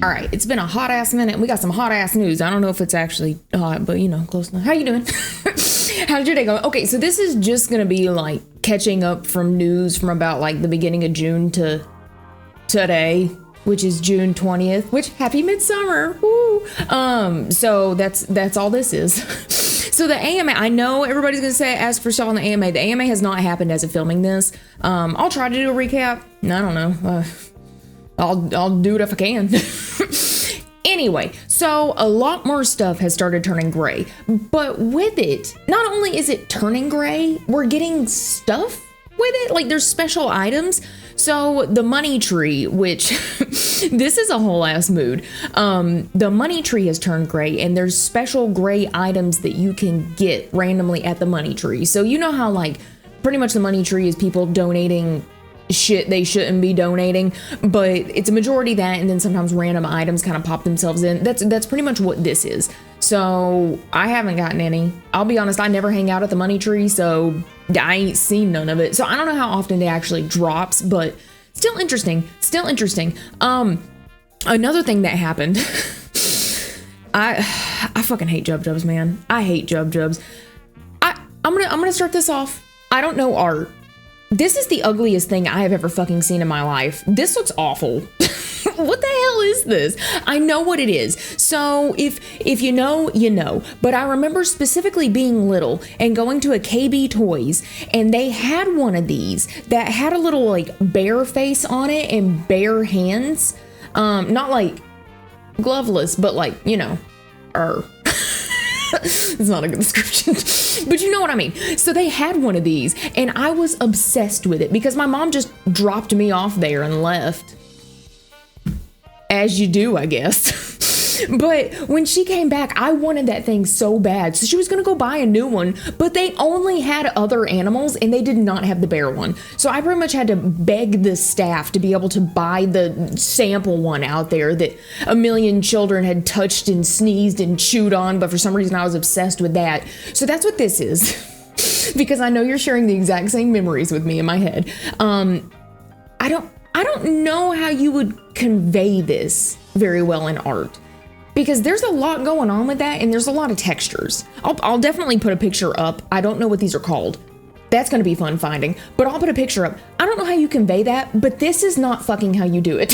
All right, it's been a hot ass minute. We got some hot ass news. I don't know if it's actually hot, but you know, close enough. How you doing? How's your day going? Okay, so this is just gonna be like catching up from news from about like the beginning of June to today, which is June 20th, which happy midsummer. Woo. So that's all this is. So the AMA, I know everybody's gonna say ask for stuff on the AMA. The AMA has not happened as of filming this. I'll try to do a recap. I don't know. I'll do it if I can. Anyway, so a lot more stuff has started turning gray, but with it, not only is it turning gray, we're getting stuff with it. Like there's special items. So the money tree, which this is a whole ass mood. The money tree has turned gray and there's special gray items that you can get randomly at the money tree. So you know how like pretty much the money tree is people donating shit they shouldn't be donating, but it's a majority that, and then sometimes random items kind of pop themselves in. That's pretty much what this is. So I haven't gotten any. I'll be honest, I never hang out at the money tree, so I ain't seen none of it. So I don't know how often they actually drops, but still interesting. Another thing that happened, I fucking hate Jubjubs, man. I hate Jubjubs. I'm gonna start this off. I don't know art. This is the ugliest thing I have ever fucking seen in my life. This looks awful. What the hell is this? I know what it is. So if you know, you know. But I remember specifically being little and going to a KB Toys, and they had one of these that had a little like bear face on it and bare hands. Not like gloveless, but like, you know, it's not a good description, but you know what I mean. So they had one of these and I was obsessed with it because my mom just dropped me off there and left. As you do, I guess. But when she came back, I wanted that thing so bad. So she was going to go buy a new one, but they only had other animals and they did not have the bear one. So I pretty much had to beg the staff to be able to buy the sample one out there that a million children had touched and sneezed and chewed on. But for some reason, I was obsessed with that. So that's what this is. Because I know you're sharing the exact same memories with me in my head. I don't know how you would convey this very well in art. Because there's a lot going on with that and there's a lot of textures. I'll definitely put a picture up. I don't know what these are called. That's going to be fun finding, but I'll put a picture up. I don't know how you convey that, but this is not fucking how you do it.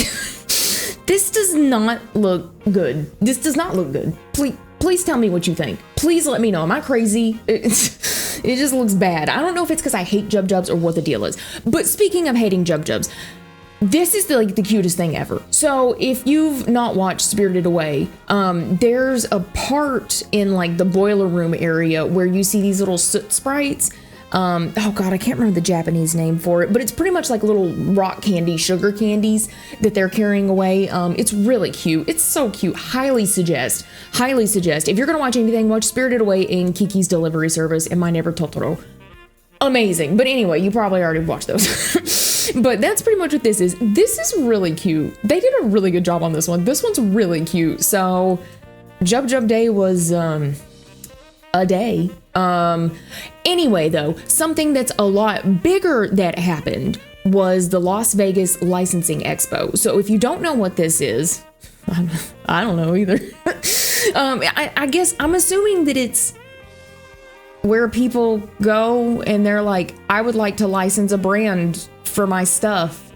This does not look good. This does not look good. Please tell me what you think. Please let me know. Am I crazy? It just looks bad. I don't know if it's because I hate Jubjubs or what the deal is. But speaking of hating Jubjubs, this is the cutest thing ever. So if you've not watched Spirited Away, there's a part in like the boiler room area where you see these little soot sprites. Oh God, I can't remember the Japanese name for it, but it's pretty much like little rock candy, sugar candies that they're carrying away. It's really cute. It's so cute. Highly suggest. If you're gonna watch anything, watch Spirited Away in Kiki's Delivery Service and My Neighbor Totoro. Amazing. But anyway, you probably already watched those. But that's pretty much what this is. This is really cute. They did a really good job on this one. This one's really cute. So Jubjub Day was a day. Anyway, though, something that's a lot bigger that happened was the Las Vegas Licensing Expo. So if you don't know what this is, I don't know either. I guess I'm assuming that it's where people go and they're like, I would like to license a brand for my stuff.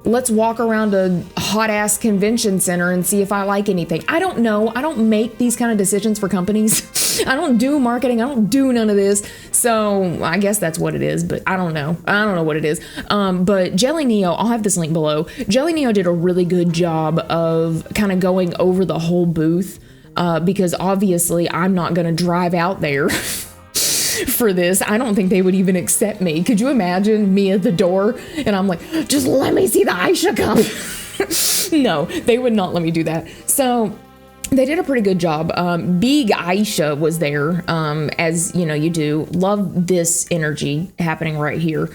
Let's walk around a hot ass convention center and see if I like anything. I don't know. I don't make these kind of decisions for companies. I don't do marketing. I don't do none of this. So I guess that's what it is, but I don't know. I don't know what it is. But Jelly Neo, I'll have this link below. Jelly Neo did a really good job of kind of going over the whole booth because obviously I'm not going to drive out there for this. I don't think they would even accept me. Could you imagine me at the door and I'm like, just let me see the Aisha come? No, they would not let me do that. So they did a pretty good job. Big Aisha was there, as you know, you do. Love this energy happening right here.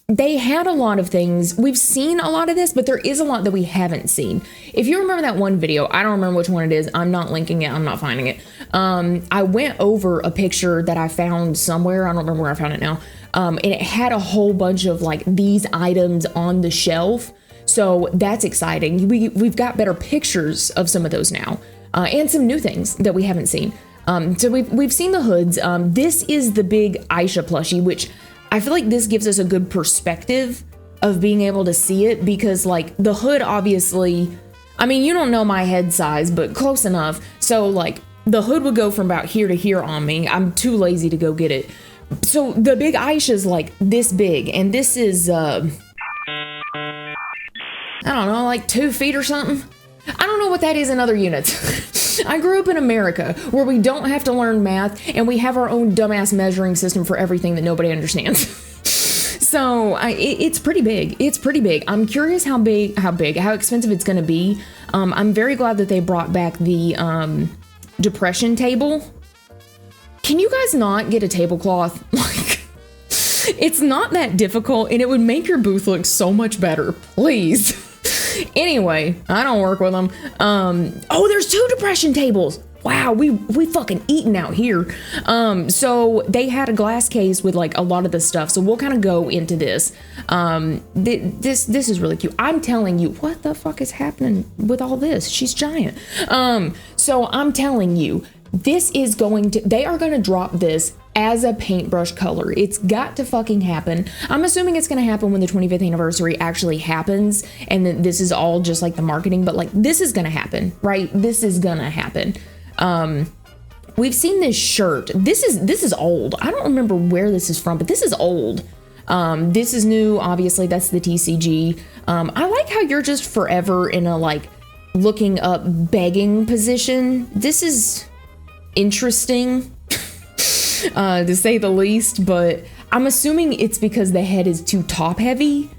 They had a lot of things. We've seen a lot of this, but there is a lot that we haven't seen. If you remember that one video, I don't remember which one it is. I'm not linking it. I'm not finding it. I went over a picture that I found somewhere. I don't remember where I found it now. and it had a whole bunch of like these items on the shelf. So that's exciting. We've got better pictures of some of those now, and some new things that we haven't seen. So we've seen the hoods. This is the big Aisha plushie, which I feel like this gives us a good perspective of being able to see it, because like the hood, obviously, I mean, you don't know my head size, but close enough. So like the hood would go from about here to here on me. I'm too lazy to go get it. So the big Aisha's like this big, and this is, I don't know, like 2 feet or something. I don't know what that is in other units. I grew up in America where we don't have to learn math and we have our own dumbass measuring system for everything that nobody understands. So it's pretty big. It's pretty big. I'm curious how expensive it's going to be. I'm very glad that they brought back the depression table. Can you guys not get a tablecloth? Like, it's not that difficult, and it would make your booth look so much better. Please. Anyway, I don't work with them. Oh, there's 2 depression tables. Wow, we fucking eating out here. So they had a glass case with like a lot of the stuff. So we'll kind of go into this. This is really cute. I'm telling you, what the fuck is happening with all this? She's giant. So I'm telling you, they are going to drop this as a paintbrush color. It's got to fucking happen. I'm assuming it's going to happen when the 25th anniversary actually happens, and then this is all just like the marketing, but like this is going to happen, right? This is going to happen. We've seen this shirt. This is old. I don't remember where this is from, but this is old. This is new. Obviously that's the TCG. I like how you're just forever in a like looking up begging position. This is interesting. To say the least, but I'm assuming it's because the head is too top heavy.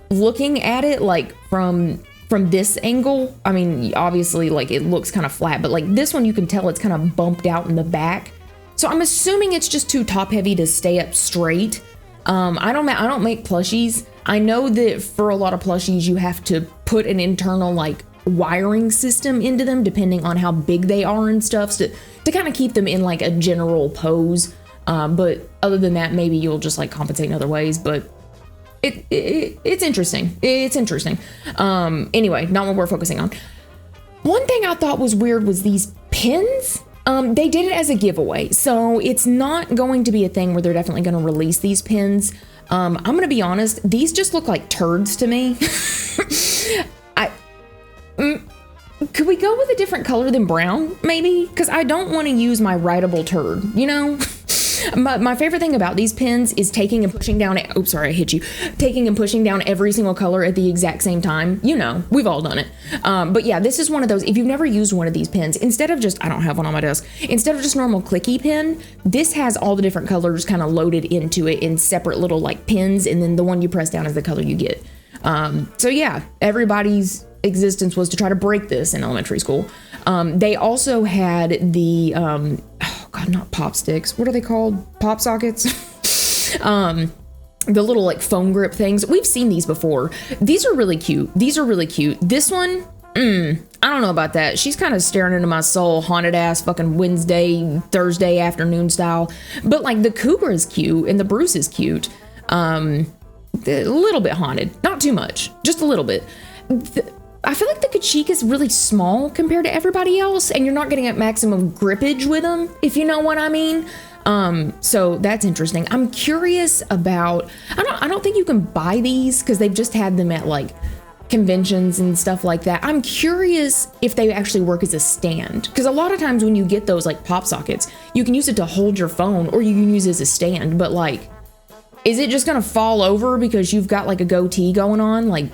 Looking at it like from this angle, I mean, obviously like it looks kind of flat, but like this one you can tell it's kind of bumped out in the back. So I'm assuming it's just too top heavy to stay up straight. I don't make plushies. I know that for a lot of plushies you have to put an internal like wiring system into them depending on how big they are and stuff, so to kind of keep them in like a general pose, but other than that maybe you'll just like compensate in other ways, but it's interesting. Anyway, not what we're focusing on. One thing I thought was weird was these pins. They did it as a giveaway, so it's not going to be a thing where they're definitely going to release these pins. I'm gonna be honest, these just look like turds to me. Could we go with a different color than brown, maybe? Because I don't want to use my writable turd, you know? My favorite thing about these pins is taking and pushing down, oops, sorry, I hit you. Taking and pushing down every single color at the exact same time. You know, we've all done it. But yeah, this is one of those, if you've never used one of these pins, instead of just, I don't have one on my desk, instead of just normal clicky pin, this has all the different colors kind of loaded into it in separate little like pins, and then the one you press down is the color you get. So yeah, everybody's existence was to try to break this in elementary school. They also had the oh god, not pop sticks, what are they called, pop sockets. The little like foam grip things. We've seen these before. These are really cute. This one, I don't know about that. She's kind of staring into my soul, haunted ass fucking Wednesday, Thursday afternoon style. But like the cougar is cute and the Bruce is cute. A little bit haunted, not too much, just a little bit. I feel like the Kachik is really small compared to everybody else, and you're not getting at maximum grippage with them, if you know what I mean. So that's interesting. I'm curious about, I don't think you can buy these because they've just had them at like conventions and stuff like that. I'm curious if they actually work as a stand, because a lot of times when you get those like pop sockets, you can use it to hold your phone or you can use it as a stand, but like, is it just gonna fall over because you've got like a goatee going on? Like,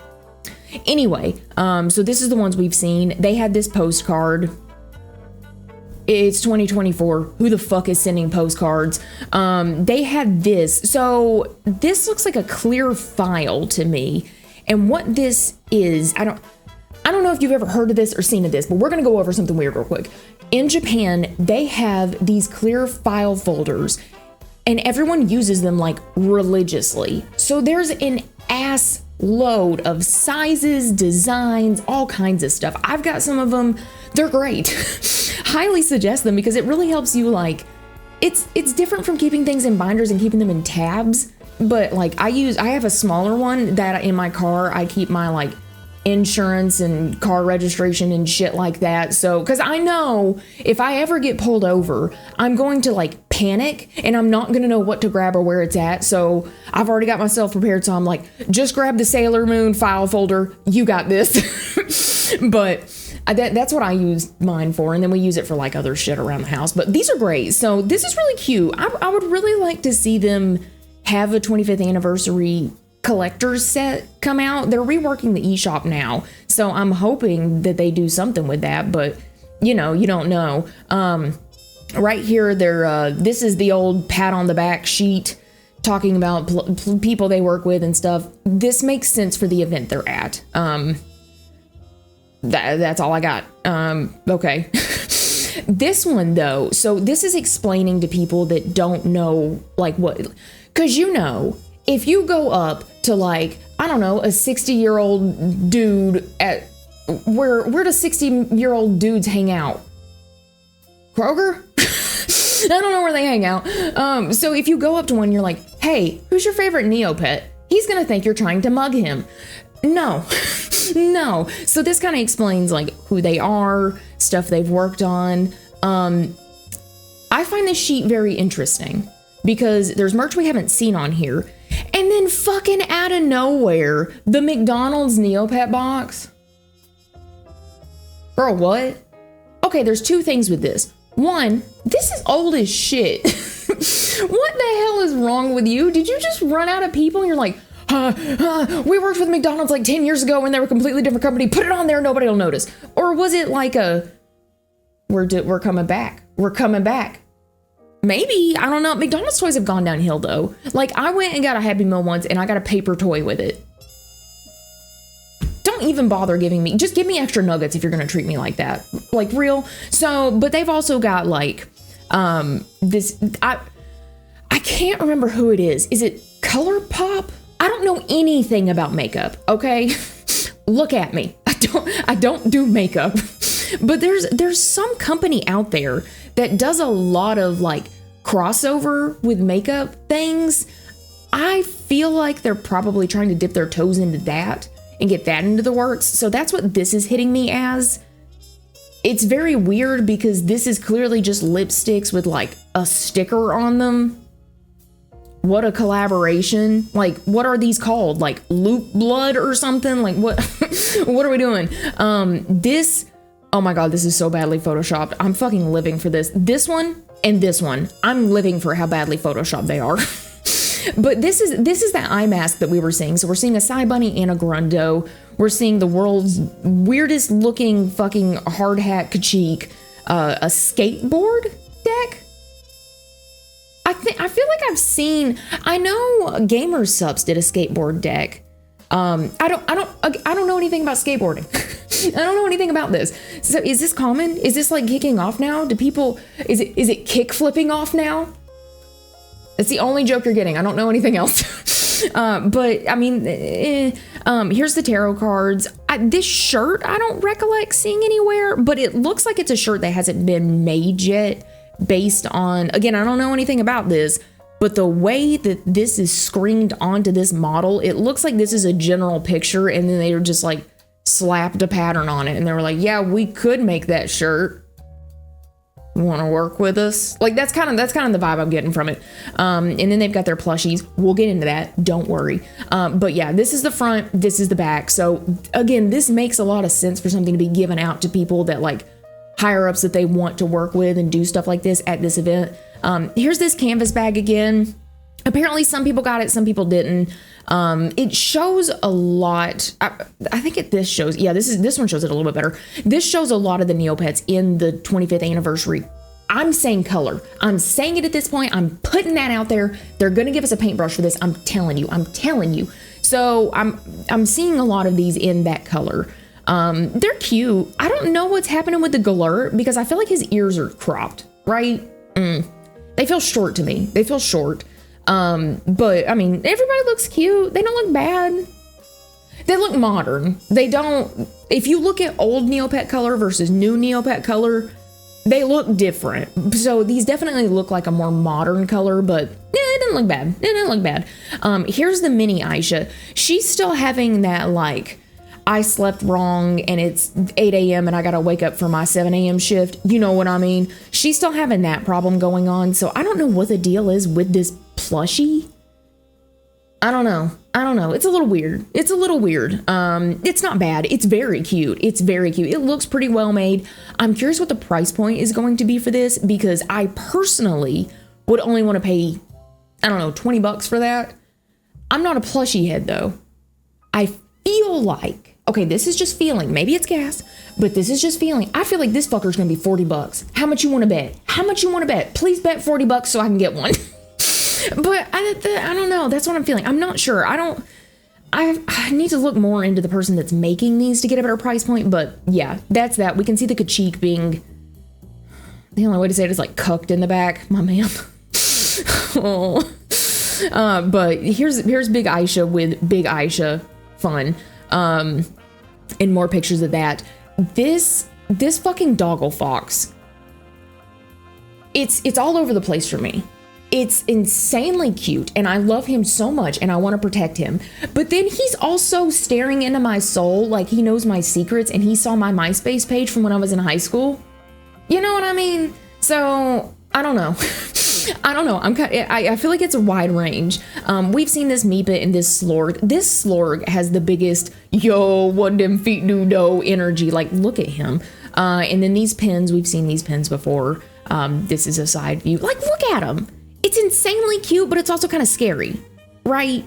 anyway, so this is the ones we've seen. They had this postcard. It's 2024. Who the fuck is sending postcards? They had this. So this looks like a clear file to me. And what this is, I don't know if you've ever heard of this or seen of this, but we're gonna go over something weird real quick. In Japan, they have these clear file folders, and everyone uses them like religiously. So there's an ass load of sizes, designs, all kinds of stuff. I've got some of them. They're great. Highly suggest them because it really helps you, like, it's different from keeping things in binders and keeping them in tabs. But like I have a smaller one that in my car I keep my like insurance and car registration and shit like that. So, because I know if I ever get pulled over, I'm going to like panic and I'm not going to know what to grab or where it's at. So I've already got myself prepared. So I'm like, just grab the Sailor Moon file folder. You got this. But that's what I use mine for. And then we use it for like other shit around the house. But these are great. So this is really cute. I would really like to see them have a 25th anniversary collector's set come out. They're reworking the eShop now, so I'm hoping that they do something with that, but you know, you don't know. Right here, this is the old pat on the back sheet talking about people they work with and stuff. This makes sense for the event they're at. That's all I got. Okay. This one though, so this is explaining to people that don't know like what, because you know, if you go up to like, I don't know, a 60-year-old dude at where do 60-year-old dudes hang out? Kroger? I don't know where they hang out. So if you go up to one, you're like, hey, who's your favorite Neopet? He's gonna think you're trying to mug him. No, no. So this kind of explains like who they are, stuff they've worked on. I find this sheet very interesting because there's merch we haven't seen on here. And then fucking out of nowhere, the McDonald's Neopet box. Girl, what? Okay, there's two things with this. One, this is old as shit. What the hell is wrong with you? Did you just run out of people and you're like, we worked with McDonald's like 10 years ago when they were a completely different company. Put it on there, nobody will notice. Or was it like we're coming back. We're coming back. Maybe, I don't know. McDonald's toys have gone downhill though. Like I went and got a Happy Meal once and I got a paper toy with it. Don't even bother giving me, just give me extra nuggets if you're gonna treat me like that. Like real. So, but they've also got like, this, I can't remember who it is. Is it ColourPop? I don't know anything about makeup, okay? Look at me. I don't do makeup. But there's some company out there that does a lot of like crossover with makeup things. I feel like they're probably trying to dip their toes into that and get that into the works. So that's what this is hitting me as. It's very weird because this is clearly just lipsticks with like a sticker on them. What a collaboration. Like, what are these called? Like loop blood or something? Like what, what are we doing? Oh my God, this is so badly photoshopped. I'm fucking living for this. This one and this one. I'm living for how badly photoshopped they are. But this is that eye mask that we were seeing. So we're seeing a Psy Bunny and a Grundo. We're seeing the world's weirdest looking fucking hard hat Kachik. A skateboard deck. I feel like I know Gamer Subs did a skateboard deck. I don't know anything about skateboarding. I don't know anything about this. So is this common? Is this like kicking off now? Is it kick flipping off now? That's the only joke you're getting. I don't know anything else. But I mean, here's the tarot cards. This shirt, I don't recollect seeing anywhere, but it looks like it's a shirt that hasn't been made yet based on, again, I don't know anything about this, but the way that this is screened onto this model, it looks like this is a general picture and then they were just like slapped a pattern on it and they were like, yeah, we could make that shirt. Want to work with us? Like that's kind of the vibe I'm getting from it. And then they've got their plushies. We'll get into that. Don't worry. But yeah, this is the front. This is the back. So again, this makes a lot of sense for something to be given out to people that like higher ups that they want to work with and do stuff like this at this event. Here's this canvas bag again. Apparently some people got it, some people didn't. It shows a lot. I think this shows, yeah, this one shows it a little bit better. This shows a lot of the Neopets in the 25th anniversary. I'm saying color. I'm saying it at this point. I'm putting that out there. They're going to give us a paintbrush for this. I'm telling you. So I'm seeing a lot of these in that color. They're cute. I don't know what's happening with the Galert because I feel like his ears are cropped, right? They feel short to me. They feel short. But I mean, everybody looks cute. They don't look bad. They look modern. They don't, if you look at old Neopet color versus new Neopet color, They look different. So these definitely look like a more modern color, but it didn't look bad. It didn't look bad. Here's the mini Aisha. She's still having that, like, I slept wrong and it's 8 a.m. and I gotta wake up for my 7 a.m. shift. You know what I mean? She's still having that problem going on. So I don't know what the deal is with this plushie. I don't know. It's a little weird. It's not bad. It's very cute. It looks pretty well made. I'm curious what the price point is going to be for this, because I personally would only want to pay, I don't know, $20 for that. I'm not a plushie head though. I feel like, okay, this is just feeling. Maybe it's gas, but this is just feeling. I feel like this fucker's gonna be $40. How much you want to bet? Please bet $40 so I can get one. But I don't know. That's what I'm feeling. I'm not sure. I need to look more into the person that's making these to get a better price point. But yeah, that's that. We can see the Kachik being, the only way to say it is like cucked in the back. My man. Oh. But here's Big Aisha with Big Aisha fun. And more pictures of that. This fucking doggle fox. It's all over the place for me. It's insanely cute, and I love him so much, and I want to protect him. But then he's also staring into my soul like he knows my secrets, and he saw my MySpace page from when I was in high school. You know what I mean? So, I don't know. I feel like it's a wide range. We've seen this Meepet and this Slorg. This Slorg has the biggest, yo, what them feet do, no energy. Like, look at him. And then these pins, we've seen these pins before. This is a side view. Like, look at him. It's insanely cute, but it's also kind of scary, right?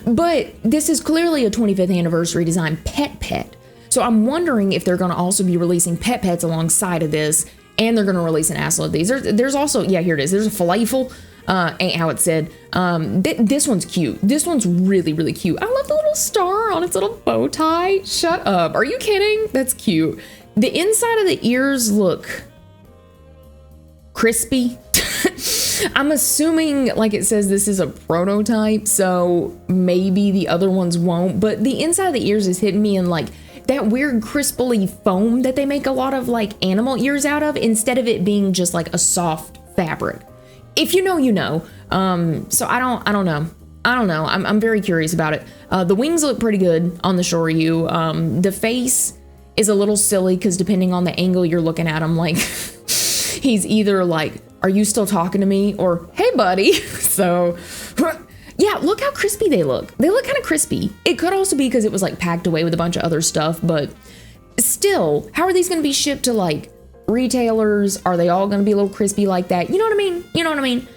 But this is clearly a 25th anniversary design pet. So I'm wondering if they're going to also be releasing pets alongside of this, and they're going to release an assel of these. There's also, yeah, here it is. There's a falafel, ain't how it said. This one's cute. This one's really, really cute. I love the little star on its little bow tie. Shut up. Are you kidding? That's cute. The inside of the ears look crispy. I'm assuming, like it says, this is a prototype, so maybe the other ones won't, but the inside of the ears is hitting me in like that weird crisply foam that they make a lot of like animal ears out of, instead of it being just like a soft fabric. If you know, you know. So I don't know. I'm very curious about it. The wings look pretty good on the Shoryu. The face is a little silly because depending on the angle you're looking at him, like he's either like, are you still talking to me? Or, hey, buddy. So, yeah, look how crispy they look. They look kind of crispy. It could also be because it was like packed away with a bunch of other stuff, but still, how are these going to be shipped to like retailers? Are they all going to be a little crispy like that? You know what I mean?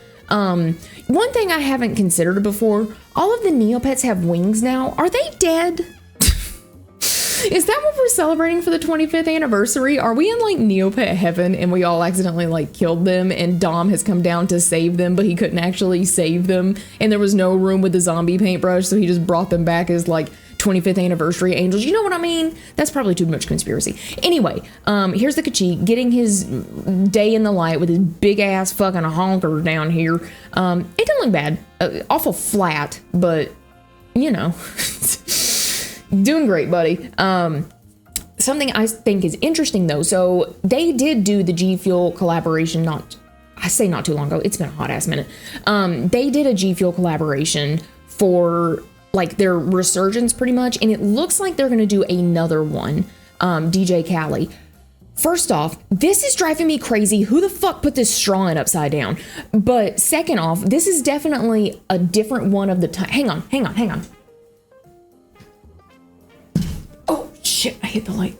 One thing I haven't considered before, all of the Neopets have wings now. Are they dead? Is that what we're celebrating for the 25th anniversary? Are we in like Neopet heaven and we all accidentally like killed them and Dom has come down to save them, but he couldn't actually save them and there was no room with the zombie paintbrush, so he just brought them back as like 25th anniversary angels? You know what I mean? That's probably too much conspiracy. Anyway, here's the Kachik getting his day in the light with his big ass fucking honker down here. It didn't look bad. Awful flat, but you know. Doing great, buddy. Something I think is interesting though. So they did do the G Fuel collaboration. Not too long ago. It's been a hot ass minute. They did a G Fuel collaboration for like their resurgence pretty much. And it looks like they're going to do another one. DJ Khaled. First off, this is driving me crazy. Who the fuck put this straw in upside down? But second off, this is definitely a different one of the time. Hang on. Shit, I hit the light.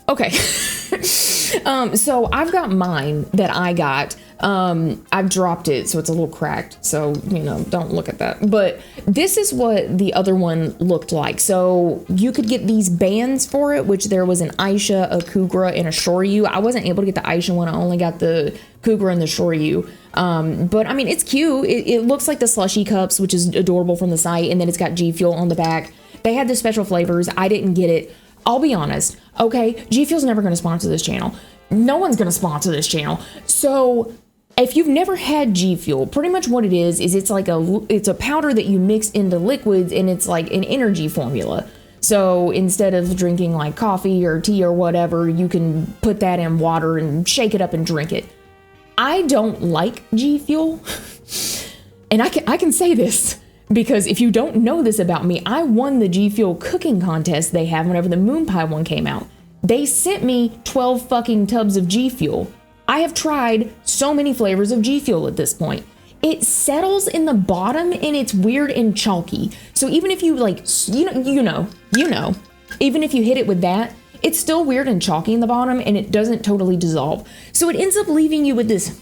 Okay. So I've got mine that I got. I've dropped it, so it's a little cracked. So, you know, don't look at that. But this is what the other one looked like. So you could get these bands for it, which there was an Aisha, a Kugra, and a Shoryu. I wasn't able to get the Aisha one. I only got the Kugra and the Shoryu. But I mean, it's cute. It looks like the slushy cups, which is adorable from the site. And then it's got G Fuel on the back. They had the special flavors. I didn't get it. I'll be honest. Okay, G Fuel's never going to sponsor this channel. No one's going to sponsor this channel. So if you've never had G Fuel, pretty much what it is it's like it's a powder that you mix into liquids and it's like an energy formula. So instead of drinking like coffee or tea or whatever, you can put that in water and shake it up and drink it. I don't like G Fuel. And I can say this because if you don't know this about me, I won the G Fuel cooking contest they have whenever the Moon Pie one came out. They sent me 12 fucking tubs of G Fuel. I have tried so many flavors of G Fuel at this point. It settles in the bottom and it's weird and chalky. So even if you like, you know, even if you hit it with that, it's still weird and chalky in the bottom and it doesn't totally dissolve. So it ends up leaving you with this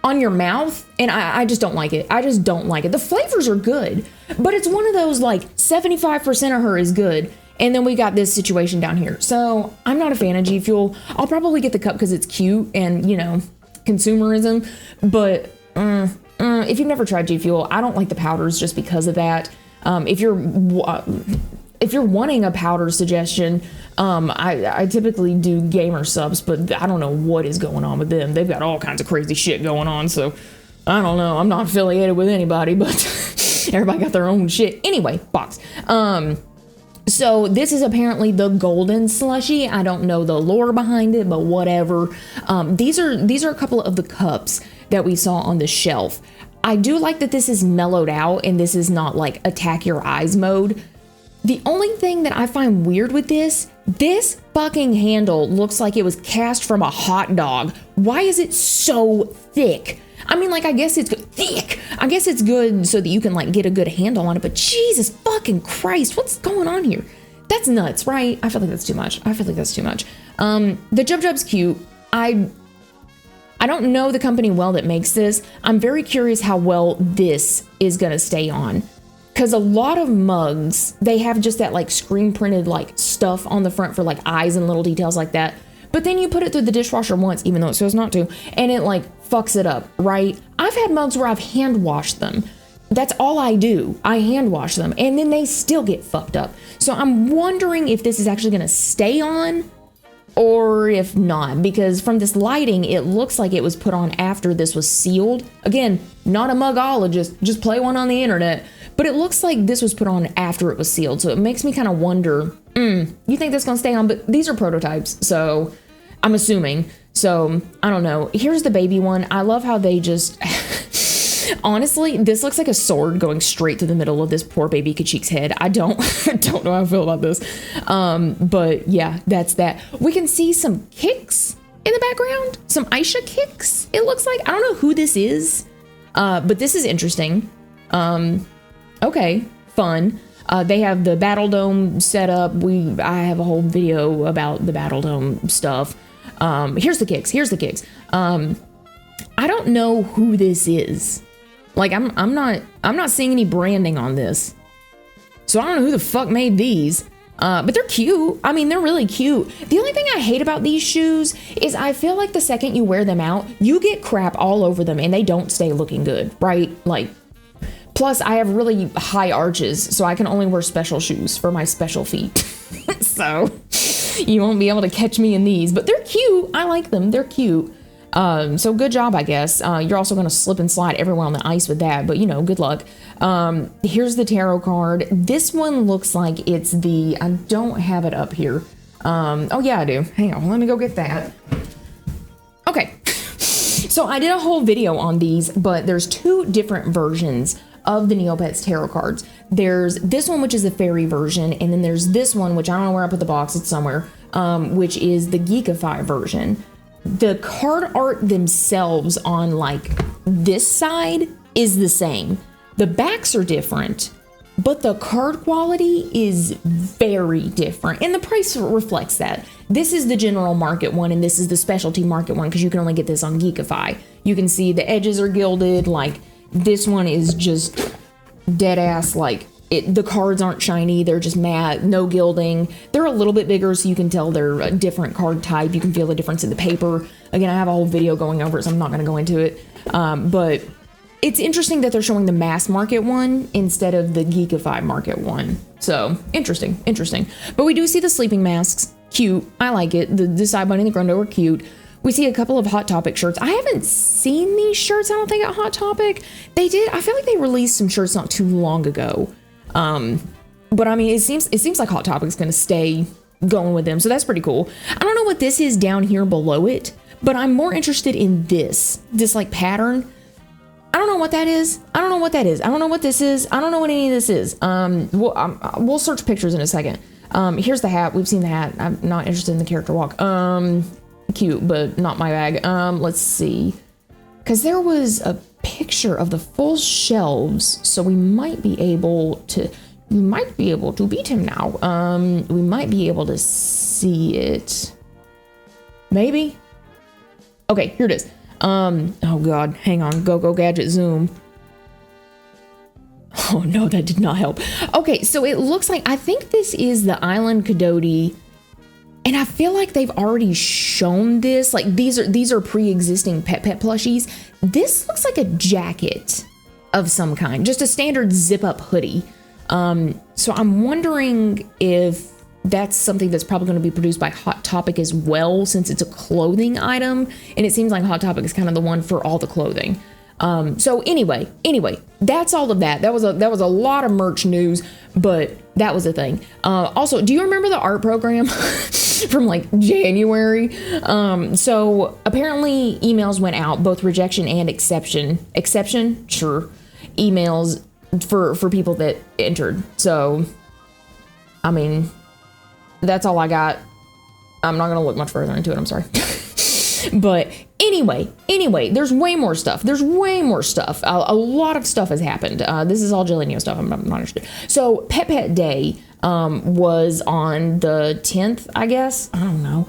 on your mouth, and I just don't like it. I just don't like it. The flavors are good, but it's one of those like 75% of her is good. And then we got this situation down here. So I'm not a fan of G Fuel. I'll probably get the cup because it's cute and, you know, consumerism. But if you've never tried G Fuel, I don't like the powders just because of that. If you're wanting a powder suggestion, I typically do Gamer Subs, but I don't know what is going on with them. They've got all kinds of crazy shit going on, so I don't know. I'm not affiliated with anybody, but everybody got their own shit. Anyway, box. So this is apparently the golden slushy. I don't know the lore behind it, but whatever. These are a couple of the cups that we saw on the shelf. I do like that this is mellowed out and this is not like attack your eyes mode. The only thing that I find weird with this fucking handle looks like it was cast from a hot dog. Why is it so thick? I mean, like, I guess it's good. Thick. I guess it's good so that you can like get a good handle on it, but Jesus fucking Christ, what's going on here? That's nuts, right? I feel like that's too much. The Jubjub's cute. I don't know the company well that makes this. I'm very curious how well this is gonna stay on. Because a lot of mugs, they have just that like screen printed like stuff on the front for like eyes and little details like that. But then you put it through the dishwasher once, even though it says not to, and it like fucks it up, right? I've had mugs where I've hand washed them. That's all I do. I hand wash them and then they still get fucked up. So I'm wondering if this is actually gonna stay on or if not, because from this lighting, it looks like it was put on after this was sealed. Again, not a mugologist, just play one on the internet. But it looks like this was put on after it was sealed. So it makes me kind of wonder, you think that's gonna stay on? But these are prototypes, so I'm assuming. So I don't know. Here's the baby one. I love how they just, honestly, this looks like a sword going straight to the middle of this poor baby Kachik's head. I don't know how I feel about this. But yeah, that's that. We can see some kicks in the background, some Aisha kicks. It looks like, I don't know who this is, but this is interesting. Okay, fun. They have the Battle Dome set up. I have a whole video about the Battle Dome stuff. Here's the kicks. I don't know who this is. Like I'm not seeing any branding on this. So I don't know who the fuck made these. But they're cute. I mean, they're really cute. The only thing I hate about these shoes is I feel like the second you wear them out, you get crap all over them and they don't stay looking good, right? Like, plus, I have really high arches, so I can only wear special shoes for my special feet. So you won't be able to catch me in these, but they're cute. I like them. They're cute. So good job, I guess. You're also going to slip and slide everywhere on the ice with that, but you know, good luck. Here's the tarot card. This one looks like it's I don't have it up here. Oh yeah, I do. Hang on, let me go get that. Okay. So I did a whole video on these, but there's two different versions of the Neopets tarot cards. There's this one, which is the fairy version, and then there's this one, which I don't know where I put the box, it's somewhere, which is the Geekify version. The card art themselves on like this side is the same. The backs are different, but the card quality is very different, and the price reflects that. This is the general market one, and this is the specialty market one, because you can only get this on Geekify. You can see the edges are gilded, like this one is just dead ass, like the cards aren't shiny, they're just matte, no gilding. They're a little bit bigger, so you can tell they're a different card type. You can feel the difference in the paper. Again, I have a whole video going over it, so I'm not going to go into it. But it's interesting that they're showing the mass market one instead of the Geekify market one. So interesting. But we do see the sleeping masks. Cute. I like it. The side bunny and the Grundo are cute. We see a couple of Hot Topic shirts. I haven't seen these shirts, I don't think, at Hot Topic. They did. I feel like they released some shirts not too long ago. But I mean, it seems like Hot Topic's going to stay going with them. So that's pretty cool. I don't know what this is down here below it, but I'm more interested in this like pattern. I don't know what that is. I don't know what that is. I don't know what this is. I don't know what any of this is. We'll search pictures in a second. Here's the hat. We've seen the hat. I'm not interested in the character walk. Cute, but not my bag. Let's see. Because there was a picture of the full shelves, so we might be able to beat him now. We might be able to see it. Maybe. Okay, here it is. Oh god, hang on. Go gadget zoom. Oh no, that did not help. Okay, so it looks like, I think this is the Island Coyote, and I feel like they've already shown this. Like these are pre-existing Pet plushies. This looks like a jacket of some kind, just a standard zip-up hoodie. So I'm wondering if that's something that's probably going to be produced by Hot Topic as well, since it's a clothing item, and it seems like Hot Topic is kind of the one for all the clothing. So anyway, that's all of that. That was a lot of merch news, but that was a thing. Also, do you remember the art program from like January? So apparently emails went out, both rejection and exception, sure, emails for people that entered. So, I mean, that's all I got. I'm not going to look much further into it. I'm sorry. But anyway, there's way more stuff. A lot of stuff has happened. This is all Jelly Neo stuff. I'm not interested. So Pet Day was on the 10th, I guess. I don't know.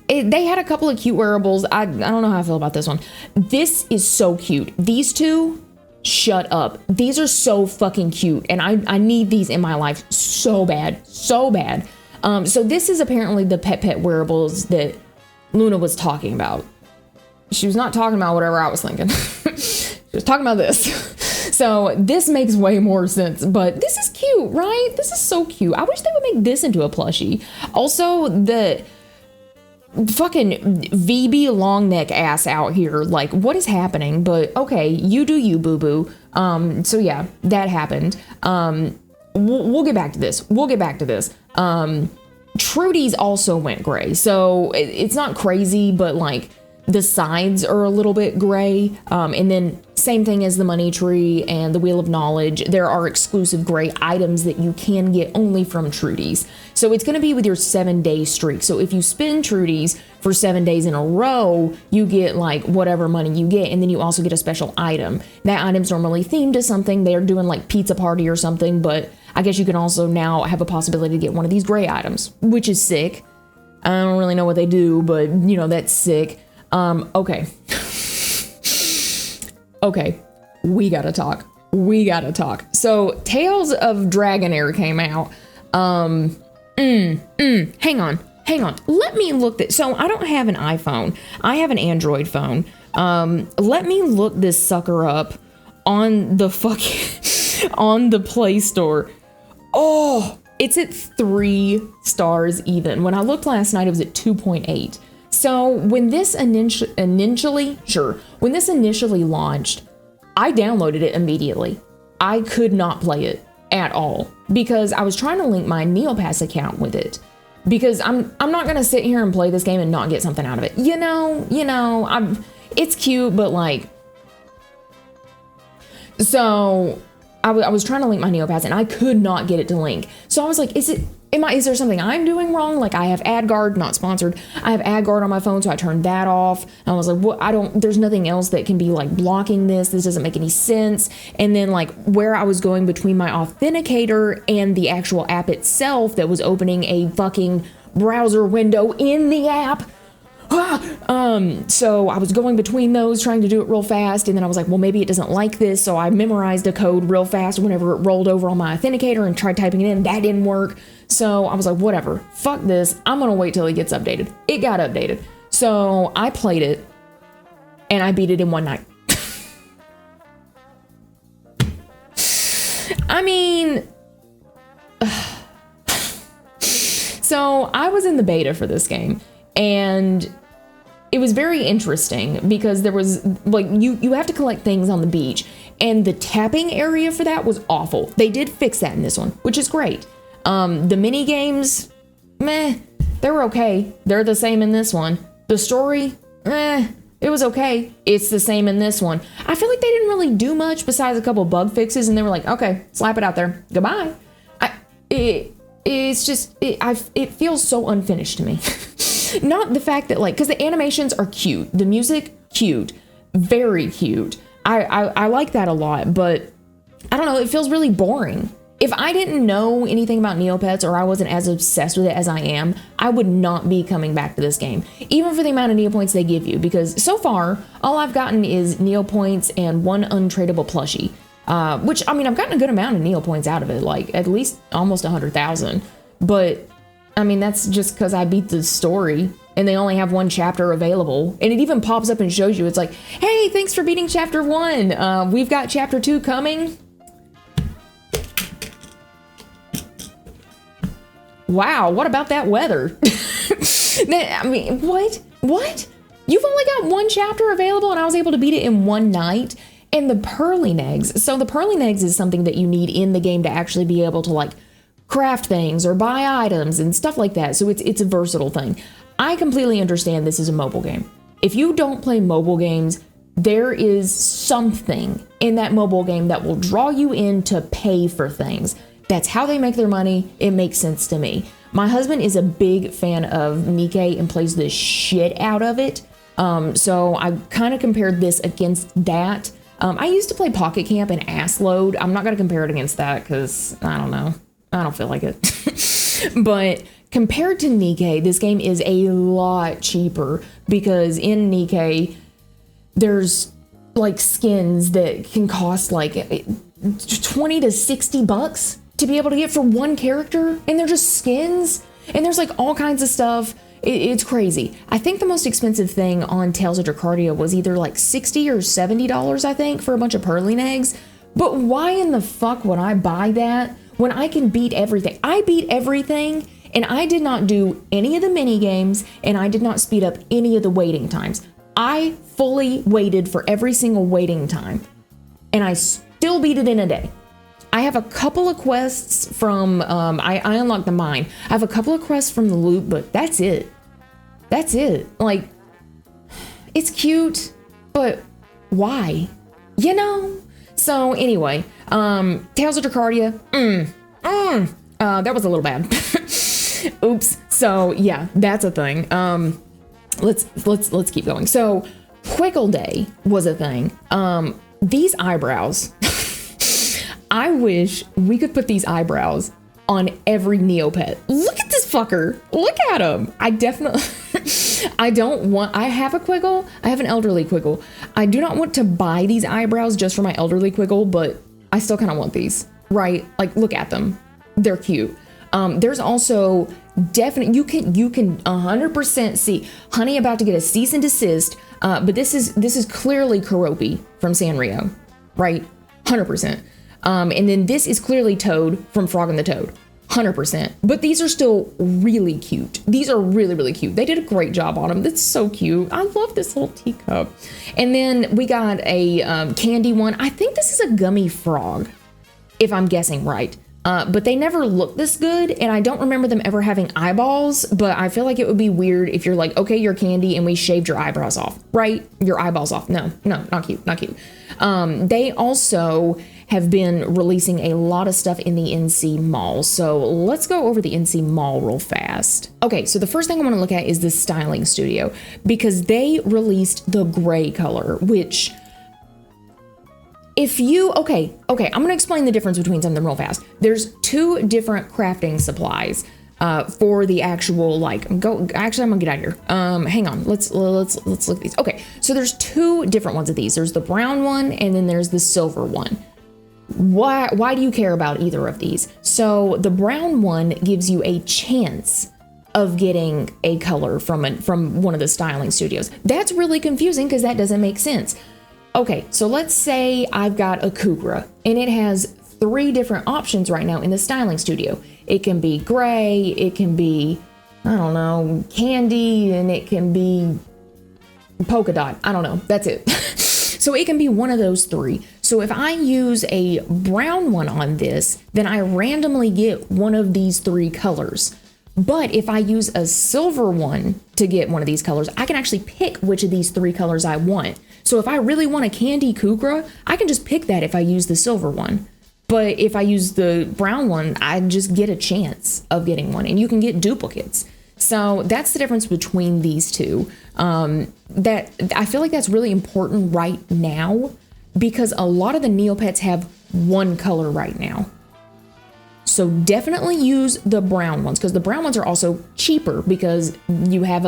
They had a couple of cute wearables. I don't know how I feel about this one. This is so cute. These two, shut up. These are so fucking cute, and I need these in my life so bad. So this is apparently the pet wearables that Luna was talking about. She was not talking about whatever I was thinking. She was talking about this. So this makes way more sense, but this is cute, right? This is so cute. I wish they would make this into a plushie. Also, the fucking VB long neck ass out here, like, what is happening? But okay, you do you, boo boo. So yeah, that happened. We'll get back to this. Trudy's also went gray, so it's not crazy, but like the sides are a little bit gray. And then same thing as the money tree and the wheel of knowledge. There are exclusive gray items that you can get only from Trudy's. So it's going to be with your 7-day streak. So if you spin Trudy's for 7 days in a row, you get like whatever money you get. And then you also get a special item. That item's normally themed to something. They're doing like pizza party or something, but I guess you can also now have a possibility to get one of these gray items, which is sick. I don't really know what they do, but you know, that's sick. Okay. Okay, we gotta talk. So Tales of Dragonair came out. Hang on. Let me look this. So I don't have an iPhone. I have an Android phone. Let me look this sucker up on the on the Play Store. Oh, it's at 3 stars even. When I looked last night, it was at 2.8. So when this initially launched, I downloaded it immediately. I could not play it at all because I was trying to link my Neopets account with it, because I'm not gonna sit here and play this game and not get something out of it. You know, it's cute, but like, so I was trying to link my Neopets and I could not get it to link. So I was like, is there something I'm doing wrong? Like, I have AdGuard, not sponsored. I have AdGuard on my phone, so I turned that off. And I was like, what? There's nothing else that can be like blocking this. This doesn't make any sense. And then like where I was going between my authenticator and the actual app itself that was opening a fucking browser window in the app. So I was going between those, trying to do it real fast, and then I was like, well, maybe it doesn't like this, so I memorized a code real fast whenever it rolled over on my authenticator and tried typing it in. That didn't work. So I was like, whatever, fuck this, I'm gonna wait till it gets updated. It got updated. So I played it, and I beat it in one night. I mean, so I was in the beta for this game, and it was very interesting because there was like, you have to collect things on the beach, And the tapping area for that was awful. They did fix that in this one, which is great. The mini games, meh, they were okay. They're the same in this one. The story, it was okay. It's the same in this one. I feel like they didn't really do much besides a couple bug fixes, and they were like, okay, slap it out there. Goodbye. It feels so unfinished to me. Not the fact that, like, because the animations are cute. The music, cute. Very cute. I like that a lot, but I don't know, it feels really boring. If I didn't know anything about Neopets or I wasn't as obsessed with it as I am, I would not be coming back to this game, even for the amount of Neopoints they give you, because so far, all I've gotten is Neopoints and one untradeable plushie, which, I mean, I've gotten a good amount of Neopoints out of it, like at least almost 100,000, but I mean, that's just because I beat the story and they only have one chapter available, and it even pops up and shows you, it's like, hey, thanks for beating chapter 1, we've got chapter 2 coming. Wow, what about that weather? I mean, what? You've only got one chapter available and I was able to beat it in one night. And the Pearling Eggs. So the Pearling Eggs is something that you need in the game to actually be able to, like, craft things or buy items and stuff like that. So it's a versatile thing. I completely understand this is a mobile game. If you don't play mobile games, there is something in that mobile game that will draw you in to pay for things. That's how they make their money. It makes sense to me. My husband is a big fan of Nikke and plays the shit out of it. So I kind of compared this against that. I used to play Pocket Camp and Assload. I'm not going to compare it against that because I don't know. I don't feel like it. But compared to Nikke, this game is a lot cheaper because in Nikke, there's like skins that can cost like 20 to 60 bucks to be able to get for one character, and they're just skins, and there's like all kinds of stuff. It's crazy. I think the most expensive thing on Tales of Dacardia was either like $60 or $70, I think, for a bunch of Pearling Eggs. But why in the fuck would I buy that when I can beat everything? I beat everything, and I did not do any of the mini games, and I did not speed up any of the waiting times. I fully waited for every single waiting time, and I still beat it in a day. I have a couple of quests from, I unlocked the mine. I have a couple of quests from the loot, but that's it. That's it. Like, it's cute, but why? You know? So anyway, Tales of Dacardia, that was a little bad. Oops. So yeah, that's a thing. Let's keep going. So Quickle Day was a thing. These eyebrows. I wish we could put these eyebrows on every Neopet. Look at this fucker. Look at him. I have a Quiggle. I have an elderly Quiggle. I do not want to buy these eyebrows just for my elderly Quiggle, but I still kind of want these, right? Like, look at them. They're cute. There's also definitely, you can 100% see Honey about to get a cease and desist, but this is clearly Karopi from Sanrio, right? 100%. And then this is clearly Toad from Frog and the Toad, 100%. But these are still really cute. These are really, really cute. They did a great job on them. That's so cute. I love this little teacup. And then we got a candy one. I think this is a gummy frog, if I'm guessing right. But they never look this good, and I don't remember them ever having eyeballs, but I feel like it would be weird if you're like, okay, you're candy, and we shaved your eyebrows off, right? Your eyeballs off. No, not cute, not cute. They also have been releasing a lot of stuff in the NC Mall, so let's go over the NC Mall real fast. Okay, so the first thing I want to look at is the styling studio, because they released the gray color, which... okay, I'm gonna explain the difference between something real fast. There's two different crafting supplies for the actual, like, I'm gonna get out of here. Hang on, let's look at these. Okay, so there's two different ones of these. There's the brown one and then there's the silver one. Why do you care about either of these? So the brown one gives you a chance of getting a color from one of the styling studios. That's really confusing because that doesn't make sense. Okay, so let's say I've got a Kukra, and it has 3 different options right now in the styling studio. It can be gray, it can be, I don't know, candy, and it can be polka dot. I don't know, that's it. So it can be one of those 3. So if I use a brown one on this, then I randomly get one of these 3 colors. But if I use a silver one to get one of these colors, I can actually pick which of these 3 colors I want. So if I really want a candy Kukra, I can just pick that if I use the silver one. But if I use the brown one, I just get a chance of getting one, and you can get duplicates. So that's the difference between these two. That I feel like that's really important right now, because a lot of the Neopets have one color right now. So definitely use the brown ones, because the brown ones are also cheaper because you have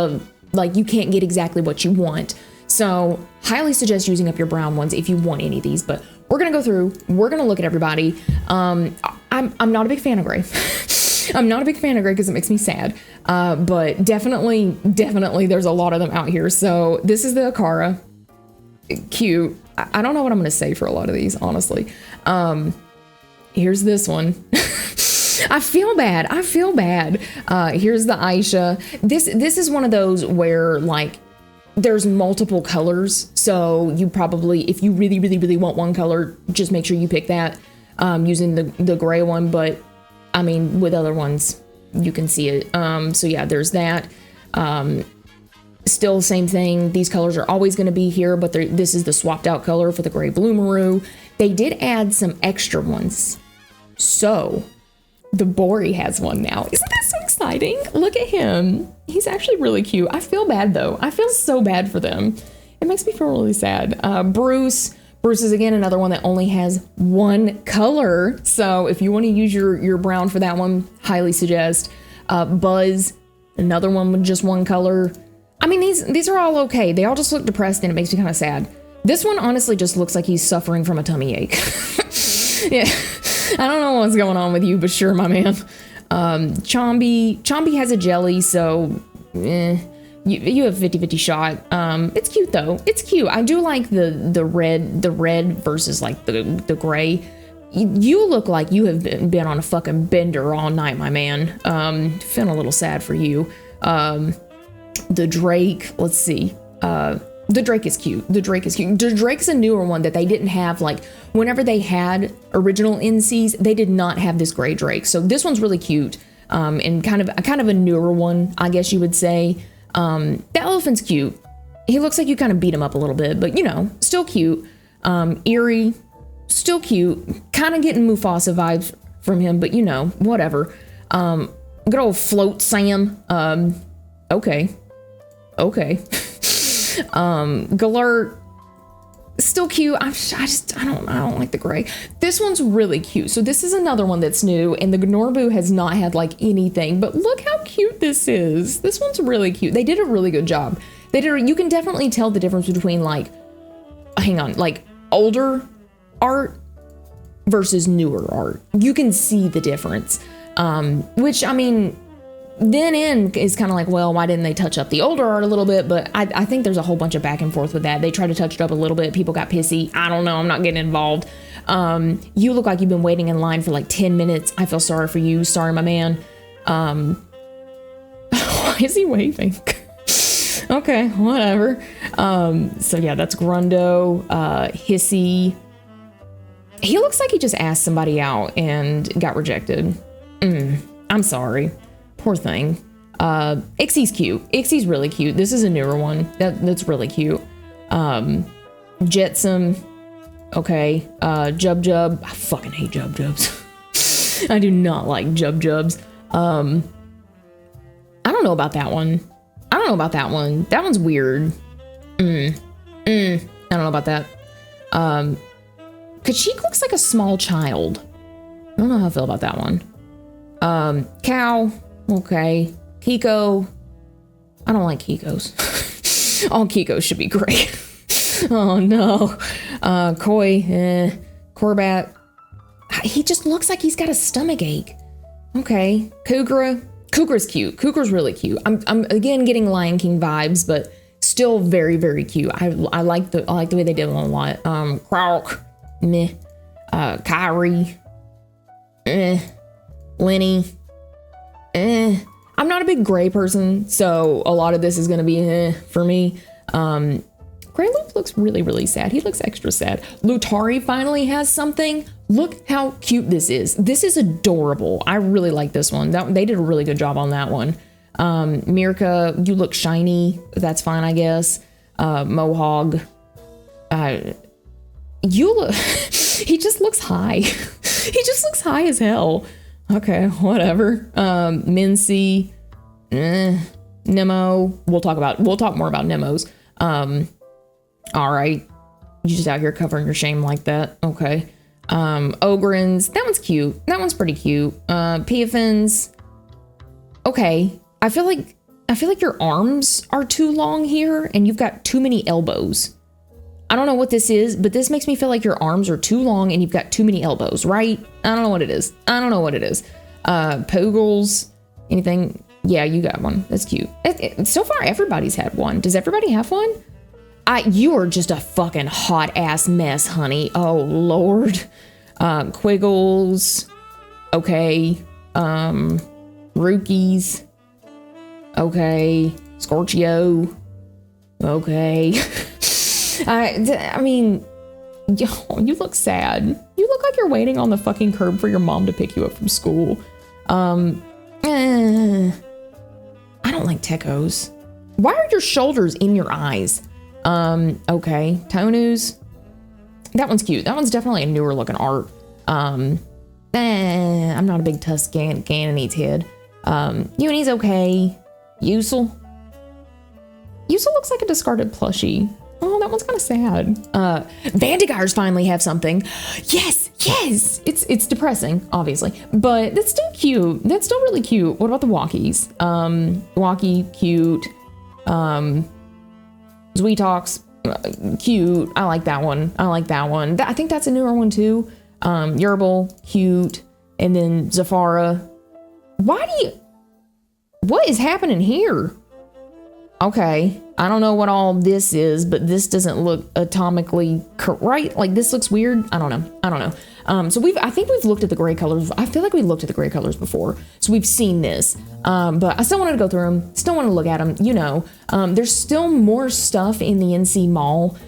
you can't get exactly what you want. So highly suggest using up your brown ones if you want any of these, but we're going to go through, we're going to look at everybody. I'm not a big fan of gray. I'm not a big fan of gray because it makes me sad. But definitely there's a lot of them out here. So this is the Akara. Cute. I don't know what I'm going to say for a lot of these, honestly. Here's this one. I feel bad. Here's the Aisha. This is one of those where like there's multiple colors. So you probably, if you really want one color, just make sure you pick that using the gray one. But I mean, with other ones, you can see it. So yeah, there's that. Still same thing. These colors are always going to be here, but this is the swapped out color for the gray bloomaroo. They did add some extra ones. So the Bori has one now. Isn't that so exciting? Look at him. He's actually really cute. I feel bad though. I feel so bad for them. It makes me feel really sad. Bruce is again another one that only has one color. So if you want to use your brown for that one, highly suggest. Buzz, another one with just one color. I mean, these are all okay. They all just look depressed and it makes me kind of sad. This one honestly just looks like he's suffering from a tummy ache. Yeah. I don't know what's going on with you, but sure, my man. Chomby has a jelly, so you have 50-50 shot. It's cute though. It's cute. I do like the red versus like the gray. You look like you have been on a fucking bender all night, my man. Feeling a little sad for you. The Drake, let's see. The Drake is cute. The Drake's a newer one that they didn't have. Like whenever they had original NCs, they did not have this gray Drake. So this one's really cute. And kind of a newer one, I guess you would say. The elephant's cute. He looks like you kind of beat him up a little bit, but you know, still cute. Eerie, still cute. Kind of getting Mufasa vibes from him, but you know, whatever. Good old Float Sam. Okay. Galert, still cute. I don't like the gray. This one's really cute. So this is another one that's new, and the Gnorbu has not had like anything, but look how cute this is. This one's really cute. They did a really good job. You can definitely tell the difference between like older art versus newer art. You can see the difference. Which I mean, then is kind of like, well, why didn't they touch up the older art a little bit? But I think there's a whole bunch of back and forth with that. They tried to touch it up a little bit. People got pissy. I don't know. I'm not getting involved. You look like you've been waiting in line for like 10 minutes. I feel sorry for you. Sorry, my man. Why is he waving? Okay, whatever. So yeah, that's Grundo. Hissy. He looks like he just asked somebody out and got rejected. I'm sorry. Poor thing. Ixie's cute. Ixie's really cute. This is a newer one. That's really cute. Jetsam. Okay. Jubjub. I fucking hate Jubjubs. I do not like Jubjubs. I don't know about that one. That one's weird. I don't know about that. Kachik looks like a small child. I don't know how I feel about that one. Cow. Okay. Kiko. I don't like Kikos. All Kikos should be gray. Oh no. Koi. Corbat. He just looks like he's got a stomach ache. Okay. Kukra. Kukra's cute. Kukra's really cute. I'm again getting Lion King vibes, but still very, very cute. I like the way they did it a lot. Krauk. Meh. Kyrie. Lenny. I'm not a big gray person, so a lot of this is gonna be for me. Greyloop looks really, really sad. He looks extra sad. Lutari finally has something. Look how cute this is. This is adorable. I really like this one. They did a really good job on that one. Mirka, you look shiny. That's fine, I guess. Mohawk. You look... he just looks high. He just looks high as hell. Okay, whatever. Mincy. Nemo. We'll talk more about Nemos. All right. You just out here covering your shame like that. Okay. Ogrins. That one's cute. That one's pretty cute. Piafins. Okay. I feel like your arms are too long here and you've got too many elbows. I don't know what this is, but this makes me feel like your arms are too long and you've got too many elbows, right? I don't know what it is. Pogles. Anything? Yeah, you got one. That's cute. So far, everybody's had one. Does everybody have one? You are just a fucking hot ass mess, honey. Oh, Lord. Quiggles. Okay. Rookies. Okay. Scorchio. Okay. I mean, you look sad. You look like you're waiting on the fucking curb for your mom to pick you up from school. I don't like Tekos. Why are your shoulders in your eyes? Okay. Tonus. That one's cute. That one's definitely a newer looking art. I'm not a big Tuscanane's head. Uni's okay. Usul. Usul looks like a discarded plushie. Oh, that one's kind of sad. Vandegar's finally have something. Yes. It's depressing, obviously, but that's still cute. That's still really cute. What about the Walkies? Walkie, cute. Zweetox, cute. I like that one. I think that's a newer one too. Yerbal, cute. And then Zafara. What is happening here? Okay, I don't know what all this is, but this doesn't look atomically right. Like this looks weird. I don't know. So I think we've looked at the gray colors. I feel like we looked at the gray colors before, so we've seen this. But I still wanted to go through them. Still want to look at them. You know, there's still more stuff in the NC Mall.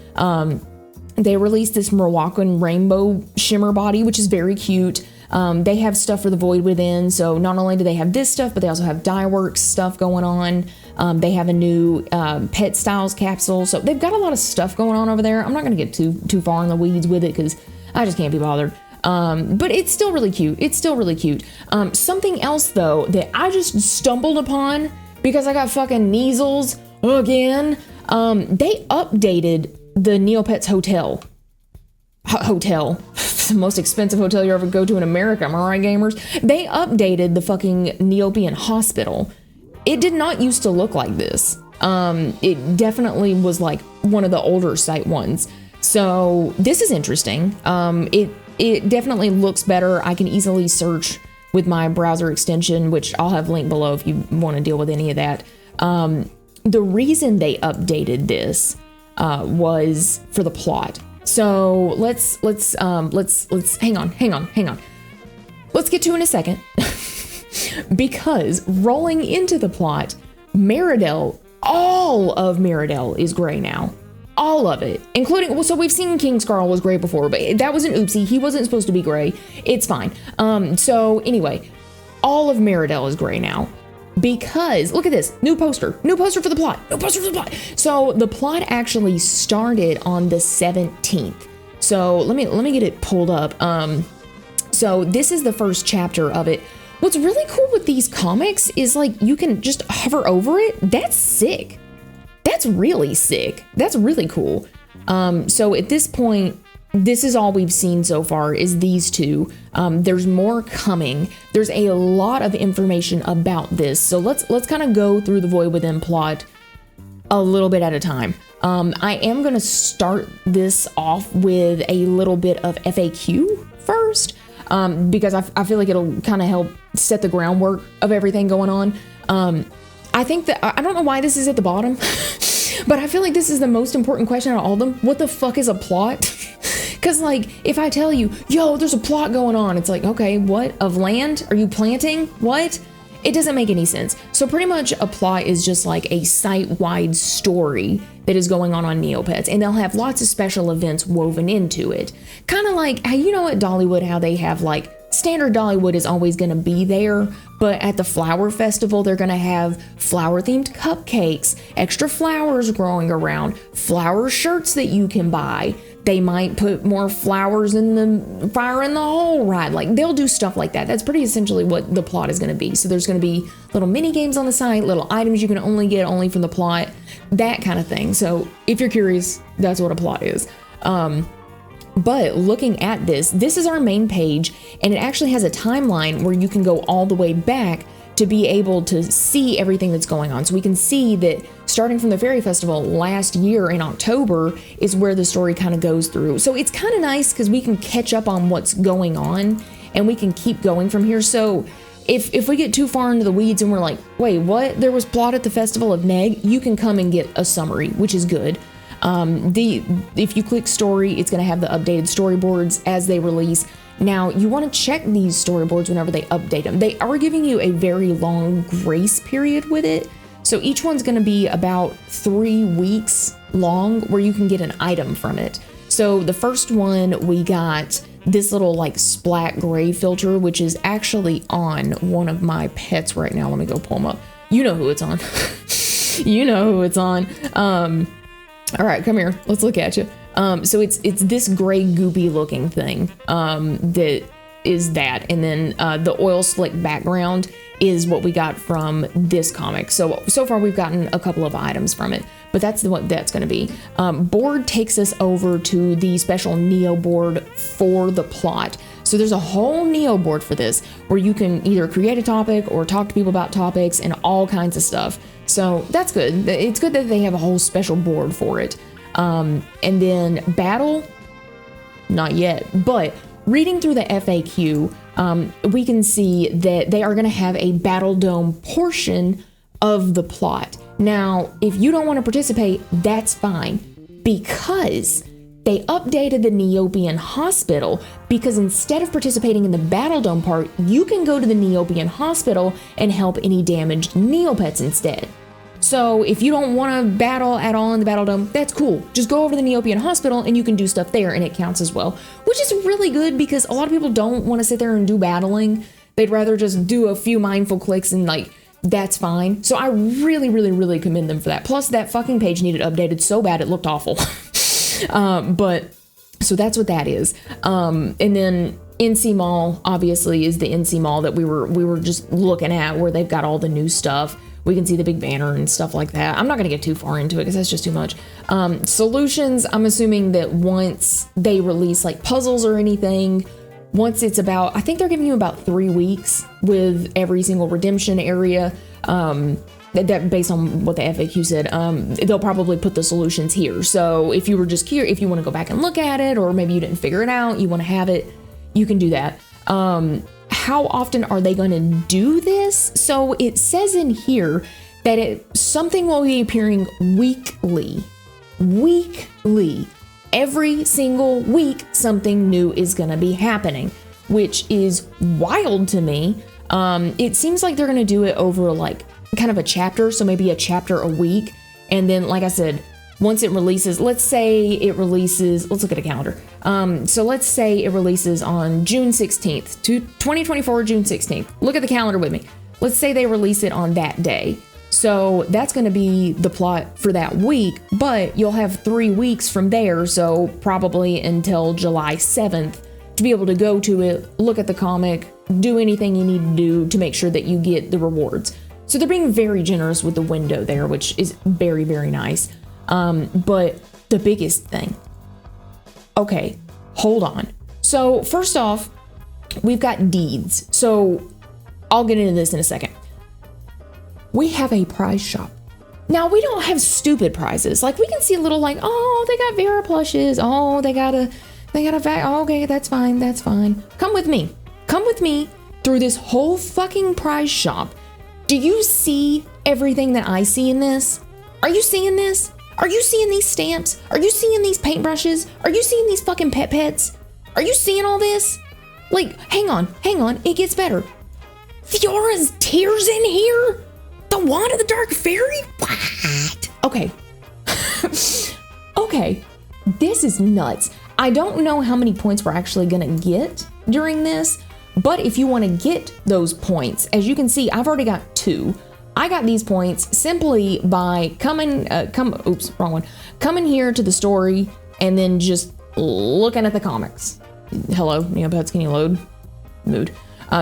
They released this Moroccan rainbow shimmer body, which is very cute. They have stuff for the Void Within. So not only do they have this stuff, but they also have Dyeworks stuff going on. They have a new Pet Styles capsule. So they've got a lot of stuff going on over there. I'm not going to get too far in the weeds with it because I just can't be bothered. But it's still really cute. Something else though that I just stumbled upon because I got fucking measles again. They updated the Neopets hotel. The most expensive hotel you ever go to in America. Am I right, gamers? They updated the fucking Neopian hospital. It did not used to look like this. It definitely was like one of the older site ones. So this is interesting. It definitely looks better. I can easily search with my browser extension, which I'll have linked below if you want to deal with any of that. The reason they updated this was for the plot. So let's hang on. Let's get to it in a second. Because rolling into the plot, Meridel, all of Meridel is gray now. All of it, including, well, so we've seen King Scarl was gray before, but that was an oopsie. He wasn't supposed to be gray. It's fine. So anyway, all of Meridel is gray now. Because look at this new poster for the plot. So the plot actually started on the 17th. So let me get it pulled up. So this is the first chapter of it. What's really cool with these comics is like you can just hover over it. That's sick. That's really sick. That's really cool. So at this point, this is all we've seen so far is these two. There's more coming. There's a lot of information about this. So let's kind of go through the Void Within plot a little bit at a time. I am going to start this off with a little bit of FAQ first, because I feel like it'll kind of help set the groundwork of everything going on. I think that, I don't know why this is at the bottom, but I feel like this is the most important question out of all of them. What the fuck is a plot? Because, like, if I tell you, yo, there's a plot going on, it's like, okay, what? Of land? Are you planting? What? It doesn't make any sense. So pretty much a plot is just like a site-wide story that is going on Neopets, and they'll have lots of special events woven into it. Kind of like how, you know, at Dollywood, how they have like standard Dollywood is always going to be there, but at the flower festival, they're going to have flower themed cupcakes, extra flowers growing around, flower shirts that you can buy. They might put more flowers in the fire in the hole ride. Like, they'll do stuff like that. That's pretty essentially what the plot is going to be. So there's going to be little mini games on the site, little items you can only get only from the plot, that kind of thing. So if you're curious, that's what a plot is. But looking at this is our main page, and it actually has a timeline where you can go all the way back to be able to see everything that's going on. So we can see that starting from the Fairy Festival last year in October is where the story kind of goes through. So it's kind of nice because we can catch up on what's going on and we can keep going from here. So if we get too far into the weeds and we're like, wait, what? There was plot at the Festival of Neg, you can come and get a summary, which is good. If you click story, it's going to have the updated storyboards as they release. Now, you want to check these storyboards whenever they update them. They are giving you a very long grace period with it. So each one's going to be about 3 weeks long where you can get an item from it. So the first one, we got this little like splat gray filter, which is actually on one of my pets right now. Let me go pull them up. You know who it's on. You know who it's on. All right, come here. Let's look at you. So it's this gray goopy looking thing that is that, and then the oil slick background is what we got from this comic. So far we've gotten a couple of items from it, but that's what that's going to be. Board takes us over to the special Neo board for the plot. So there's a whole Neo board for this where you can either create a topic or talk to people about topics and all kinds of stuff. So that's good. It's good that they have a whole special board for it. And then battle, not yet, but reading through the FAQ, we can see that they are going to have a Battle Dome portion of the plot. Now, if you don't want to participate, that's fine, because they updated the Neopian Hospital, because instead of participating in the Battle Dome part, you can go to the Neopian Hospital and help any damaged Neopets instead. So if you don't want to battle at all in the Battle Dome, that's cool. Just go over to the Neopian Hospital and you can do stuff there and it counts as well, which is really good because a lot of people don't want to sit there and do battling. They'd rather just do a few mindful clicks and like, that's fine. So I really, really, really commend them for that. Plus that fucking page needed updated so bad it looked awful. But so that's what that is. And then NC Mall obviously is the NC Mall that we were just looking at, where they've got all the new stuff. We can see the big banner and stuff like that. I'm not going to get too far into it because that's just too much. Solutions, I'm assuming that once they release like puzzles or anything, once it's about, I think they're giving you about 3 weeks with every single redemption area. That based on what the FAQ said, they'll probably put the solutions here. So if you were just curious, if you want to go back and look at it, or maybe you didn't figure it out, you want to have it, you can do that. How often are they going to do this? So it says in here that something will be appearing weekly. Every single week, something new is going to be happening, which is wild to me. It seems like they're going to do it over like kind of a chapter, so maybe a chapter a week. And then, like I said, once it releases, let's say it releases, let's look at a calendar. So let's say it releases on June 16th, 2024, June 16th. Look at the calendar with me. Let's say they release it on that day. So that's going to be the plot for that week, but you'll have 3 weeks from there. So probably until July 7th to be able to go to it, look at the comic, do anything you need to do to make sure that you get the rewards. So they're being very generous with the window there, which is very, very nice. But the biggest thing, okay, hold on. So first off, we've got deeds. So I'll get into this in a second. We have a prize shop. Now, we don't have stupid prizes. Like, we can see a little like, oh, they got Vera plushes. Oh, they got a oh, okay, that's fine. Come with me through this whole fucking prize shop. Do you see everything that I see in this? Are you seeing this? Are you seeing these stamps? Are you seeing these paintbrushes? Are you seeing these fucking pets? Are you seeing all this? Like, hang on, it gets better. Fiora's tears in here? The Wand of the Dark Fairy? What? Okay. Okay, this is nuts. I don't know how many points we're actually gonna get during this, but if you want to get those points, as you can see, I've already got 2. I got these points simply by coming here to the story and then just looking at the comics. Hello, Neopets, can you load? Mood.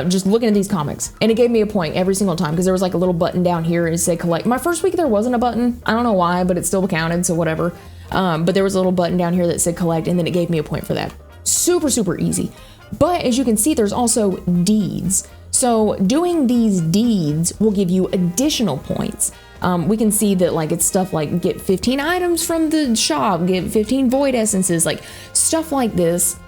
Just looking at these comics, and it gave me a point every single time because there was like a little button down here and it said collect. My first week there wasn't a button. I don't know why, but it still counted, so whatever. But there was a little button down here that said collect, and then it gave me a point for that. Super, super easy. But as you can see, there's also deeds. So doing these deeds will give you additional points. We can see that like it's stuff like get 15 items from the shop, get 15 void essences, like stuff like this.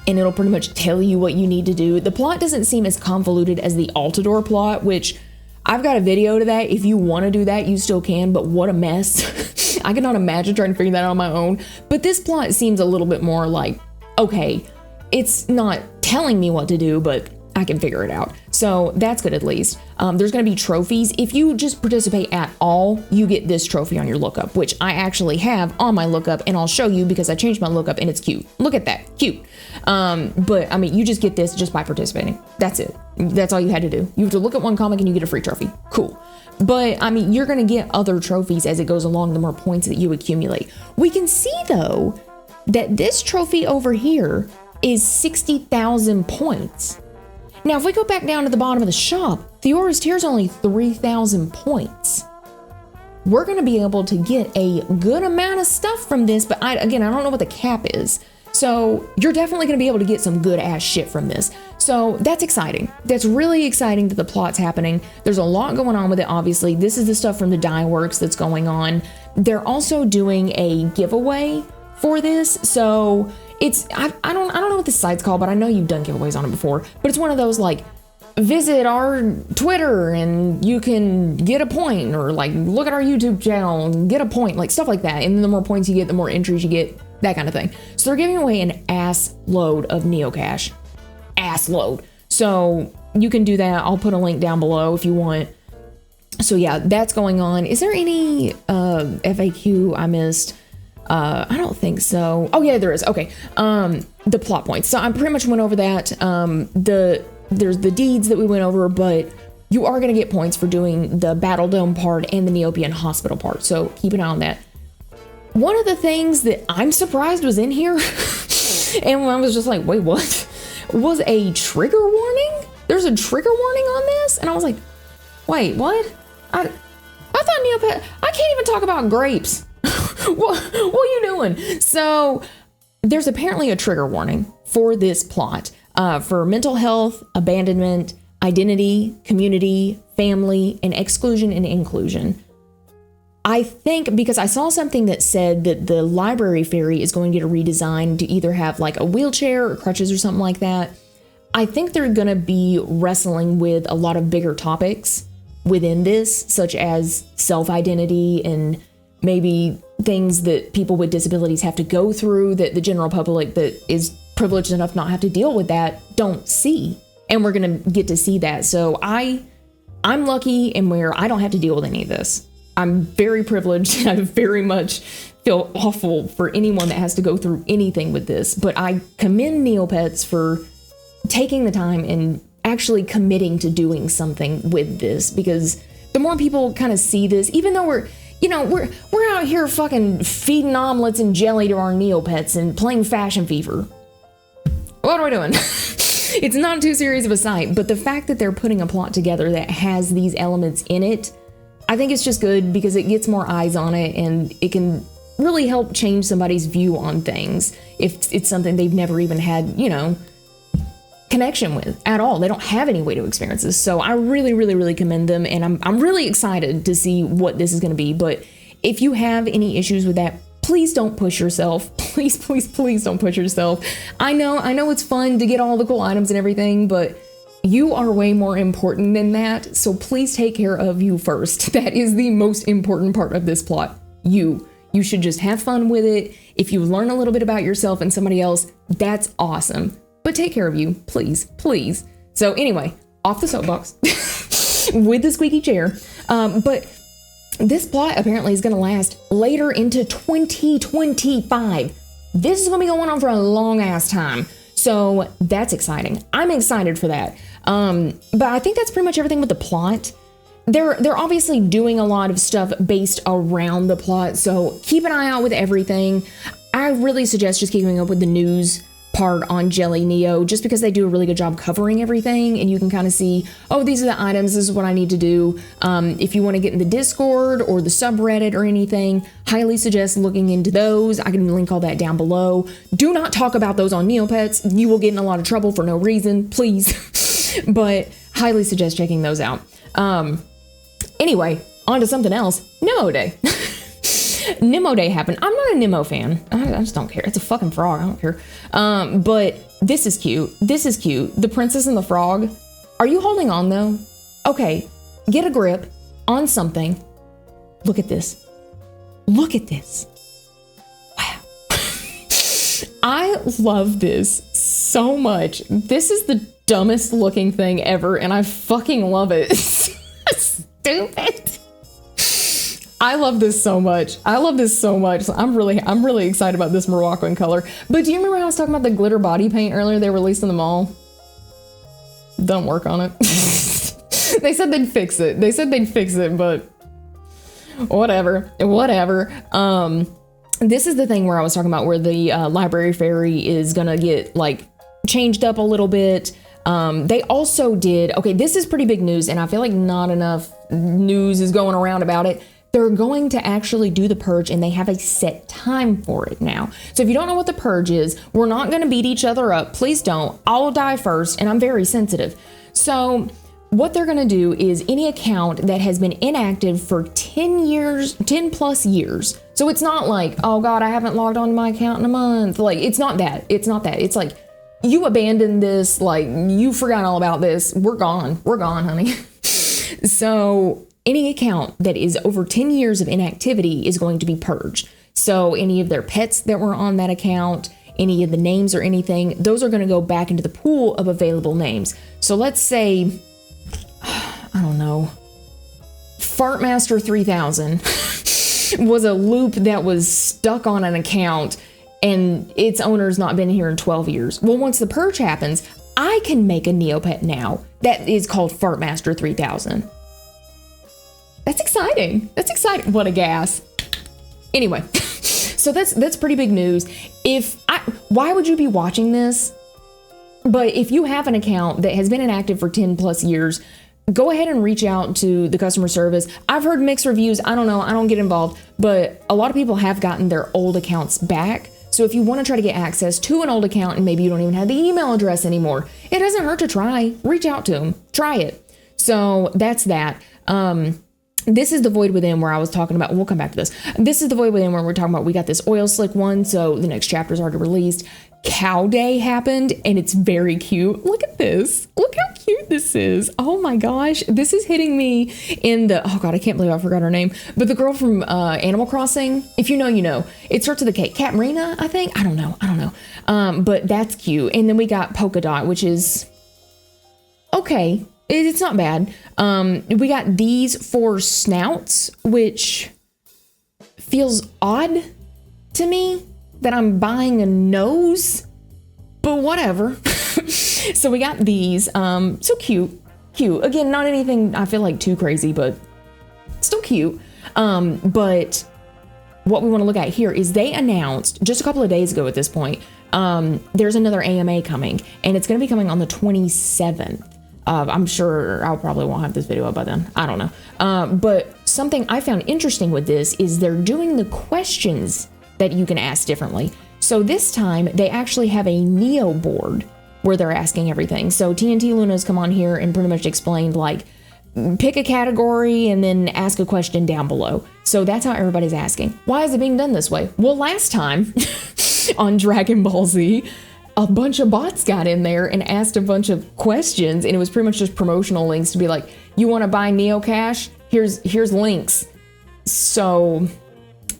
And it'll pretty much tell you what you need to do. The plot doesn't seem as convoluted as the Altador plot, which I've got a video to that. If you want to do that, you still can, but what a mess. I cannot imagine trying to figure that out on my own. But this plot seems a little bit more like, okay, it's not telling me what to do, but I can figure it out. So that's good at least. There's going to be trophies. If you just participate at all, you get this trophy on your lookup, which I actually have on my lookup, and I'll show you because I changed my lookup and it's cute. Look at that, cute. But I mean, you just get this just by participating. That's it. That's all you had to do. You have to look at one comic and you get a free trophy. Cool. But I mean, you're going to get other trophies as it goes along, the more points that you accumulate. We can see though that this trophy over here is 60,000 points. Now, if we go back down to the bottom of the shop, Theora's Tear is only 3,000 points. We're going to be able to get a good amount of stuff from this, but I don't know what the cap is. So you're definitely going to be able to get some good ass shit from this. So that's exciting. That's really exciting that the plot's happening. There's a lot going on with it, obviously. This is the stuff from the Dye Works that's going on. They're also doing a giveaway for this. So it's, I don't know what this site's called, but I know you've done giveaways on it before, but it's one of those like, visit our Twitter and you can get a point, or like look at our YouTube channel and get a point, like stuff like that. And then the more points you get, the more entries you get, that kind of thing. So they're giving away an ass load of Neocash. Ass load. So you can do that. I'll put a link down below if you want. So yeah, that's going on. Is there any FAQ I missed? I don't think so. Oh yeah, there is. Okay. The plot points. So I pretty much went over that. There's the deeds that we went over, but you are going to get points for doing the Battle Dome part and the Neopian Hospital part. So keep an eye on that. One of the things that I'm surprised was in here, and I was just like, wait, what? Was a trigger warning? There's a trigger warning on this? And I was like, wait, what? I thought Neopet, I can't even talk about grapes. What are you doing? So there's apparently a trigger warning for this plot for mental health, abandonment, identity, community, family, and exclusion and inclusion. I think because I saw something that said that the library fairy is going to get a redesign to either have like a wheelchair or crutches or something like that. I think they're going to be wrestling with a lot of bigger topics within this, such as self-identity and maybe things that people with disabilities have to go through that the general public that is privileged enough not have to deal with that don't see. And we're going to get to see that. So I'm lucky in where I don't have to deal with any of this. I'm very privileged. I very much feel awful for anyone that has to go through anything with this. But I commend Neopets for taking the time and actually committing to doing something with this, because the more people kind of see this, even though we're out here fucking feeding omelets and jelly to our Neopets and playing Fashion Fever. What are we doing? It's not too serious of a sight, but the fact that they're putting a plot together that has these elements in it, I think it's just good because it gets more eyes on it and it can really help change somebody's view on things if it's something they've never even had, connection with at all. They don't have any way to experience this. So I really, really, really commend them, and I'm really excited to see what this is going to be. But if you have any issues with that, please don't push yourself. Please, please, please don't push yourself. I know it's fun to get all the cool items and everything, but you are way more important than that. So please take care of you first. That is the most important part of this plot. You should just have fun with it. If you learn a little bit about yourself and somebody else, that's awesome. But take care of you, please, please. So anyway, off the soapbox with the squeaky chair. But this plot apparently is going to last later into 2025. This is going to be going on for a long ass time. So that's exciting. I'm excited for that. But I think that's pretty much everything with the plot. They're obviously doing a lot of stuff based around the plot, so keep an eye out with everything. I really suggest just keeping up with the news part on Jelly Neo, just because they do a really good job covering everything, and you can kind of see, oh, these are the items, this is what I need to do. If you want to get in the Discord or the subreddit or anything, highly suggest looking into those. I can link all that down below. Do not talk about those on Neopets. You will get in a lot of trouble for no reason, please. But highly suggest checking those out. Anyway, on to something else. Nemo Day. Nemo Day happened. I'm not a Nemo fan. I just don't care. It's a fucking frog. I don't care. But this is cute. This is cute. The Princess and the Frog. Are you holding on though? Okay, get a grip on something. Look at this. Look at this. Wow. I love this so much. This is the dumbest looking thing ever, and I fucking love it. Stupid. I love this so much. I love this so much. I'm really excited about this Moroccan color. But do you remember how I was talking about the glitter body paint earlier they released in the mall? Don't work on it. They said they'd fix it. But whatever. This is the thing where I was talking about where the library fairy is gonna get like changed up a little bit. They also did, okay, this is pretty big news, and I feel like not enough news is going around about it. They're going to actually do the purge, and they have a set time for it now. So if you don't know what the purge is, we're not going to beat each other up. Please don't. I'll die first, and I'm very sensitive. So what they're going to do is any account that has been inactive for 10 plus years. So it's not like, oh God, I haven't logged on to my account in a month. Like, it's not that. It's like, you abandoned this, like, you forgot all about this. We're gone, honey. So any account that is over 10 years of inactivity is going to be purged. So any of their pets that were on that account, any of the names or anything, those are going to go back into the pool of available names. So let's say, I don't know, Fartmaster 3000 was a loop that was stuck on an account and its owner's not been here in 12 years. Well, once the purge happens, I can make a Neopet now that is called Fartmaster 3000. That's exciting. What a gas. Anyway, so that's pretty big news. Why would you be watching this? But if you have an account that has been inactive for 10 plus years, go ahead and reach out to the customer service. I've heard mixed reviews. I don't know. I don't get involved, but a lot of people have gotten their old accounts back. So if you want to try to get access to an old account and maybe you don't even have the email address anymore, it doesn't hurt to try. Reach out to them. Try it. So that's that. This is the Void Within where I was talking about, we'll come back to this. This is the Void Within where we're talking about, we got this oil slick one, so the next chapter is already released. Cow Day happened, and it's very cute. Look at this. Look how cute this is. Oh my gosh. This is hitting me in the, oh God, I can't believe I forgot her name. But the girl from Animal Crossing, if you know, you know. It starts with a K. Cat Marina, I think. I don't know. But that's cute. And then we got Polka Dot, which is okay. It's not bad. We got these 4 snouts, which feels odd to me that I'm buying a nose, but whatever. So we got these, so cute. Again, not anything I feel like too crazy, but still cute. But what we want to look at here is they announced just a couple of days ago at this point, there's another AMA coming, and it's going to be coming on the 27th. I'm sure I'll probably won't have this video up by then. I don't know. But something I found interesting with this is they're doing the questions that you can ask differently. So this time they actually have a Neo board where they're asking everything. So TNT Luna's come on here and pretty much explained, like, pick a category and then ask a question down below. So that's how everybody's asking. Why is it being done this way? Well, last time on Dragon Ball Z, a bunch of bots got in there and asked a bunch of questions, and it was pretty much just promotional links to be like, you want to buy Neo Cash? Here's links. So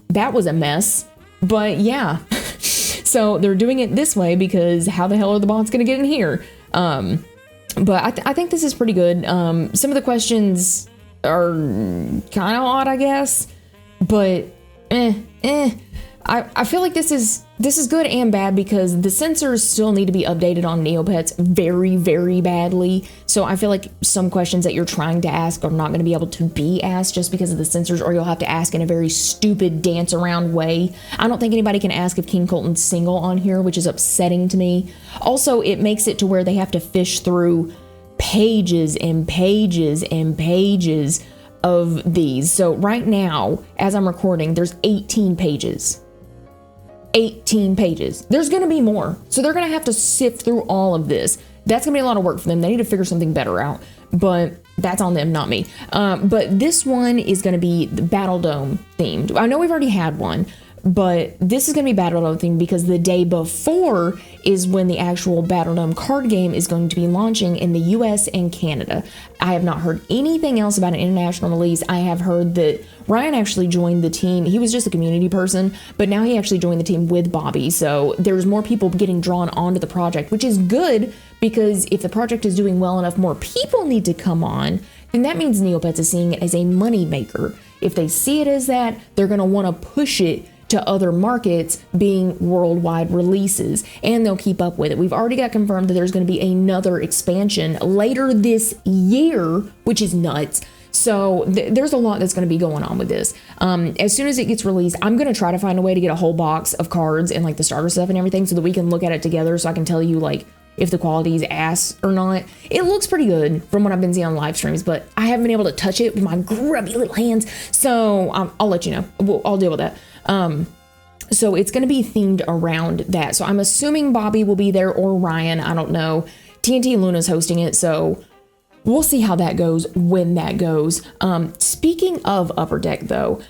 that was a mess. But yeah, so they're doing it this way because how the hell are the bots going to get in here? But I think this is pretty good. Some of the questions are kind of odd, I guess. But I feel like this is good and bad because the sensors still need to be updated on Neopets very, very badly. So I feel like some questions that you're trying to ask are not going to be able to be asked just because of the sensors, or you'll have to ask in a very stupid dance around way. I don't think anybody can ask if King Colton's single on here, which is upsetting to me. Also, it makes it to where they have to fish through pages and pages and pages of these. So right now, as I'm recording, there's 18 pages. 18 pages. There's going to be more. So they're going to have to sift through all of this. That's going to be a lot of work for them. They need to figure something better out. But that's on them, not me. But this one is going to be the Battle Dome themed. I know we've already had one, but this is going to be Battle Dome themed because the day before is when the actual Battle Dome card game is going to be launching in the US and Canada. I have not heard anything else about an international release. I have heard that Ryan actually joined the team. He was just a community person, but now he actually joined the team with Bobby. So there's more people getting drawn onto the project, which is good because if the project is doing well enough, more people need to come on, then that means Neopets is seeing it as a money maker. If they see it as that, they're going to want to push it to other markets being worldwide releases, and they'll keep up with it. We've already got confirmed that there's going to be another expansion later this year, which is nuts. So there's a lot that's going to be going on with this. As soon as it gets released, I'm going to try to find a way to get a whole box of cards and like the starter stuff and everything so that we can look at it together so I can tell you like if the quality is ass or not. It looks pretty good from what I've been seeing on live streams, but I haven't been able to touch it with my grubby little hands. So I'll let you know. I'll deal with that. So it's going to be themed around that. So I'm assuming Bobby will be there or Ryan. I don't know. TNT Luna's hosting it. So we'll see how that goes when that goes. Speaking of Upper Deck though,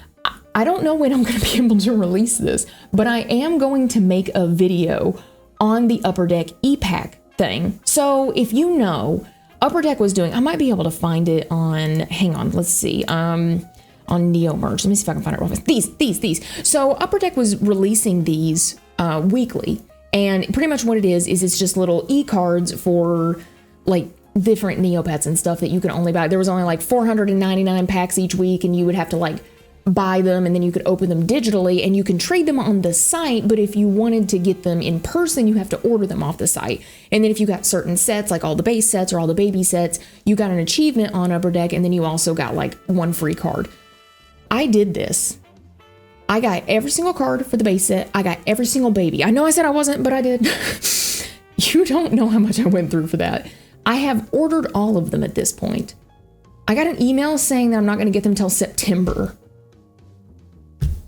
I don't know when I'm going to be able to release this, but I am going to make a video on the Upper Deck e-pack thing. So if you know, Upper Deck was doing, I might be able to find it on, hang on, let's see. On Neo merch. Let me see if I can find it real fast. These. So Upper Deck was releasing these weekly, and pretty much what it is it's just little e-cards for like different Neopets and stuff that you can only buy. There was only like 499 packs each week, and you would have to like buy them, and then you could open them digitally, and you can trade them on the site. But if you wanted to get them in person, you have to order them off the site. And then if you got certain sets, like all the base sets or all the baby sets, you got an achievement on Upper Deck, and then you also got like one free card. I did this. I got every single card for the base set. I got every single baby. I know I said I wasn't, but I did. You don't know how much I went through for that. I have ordered all of them at this point. I got an email saying that I'm not going to get them till September.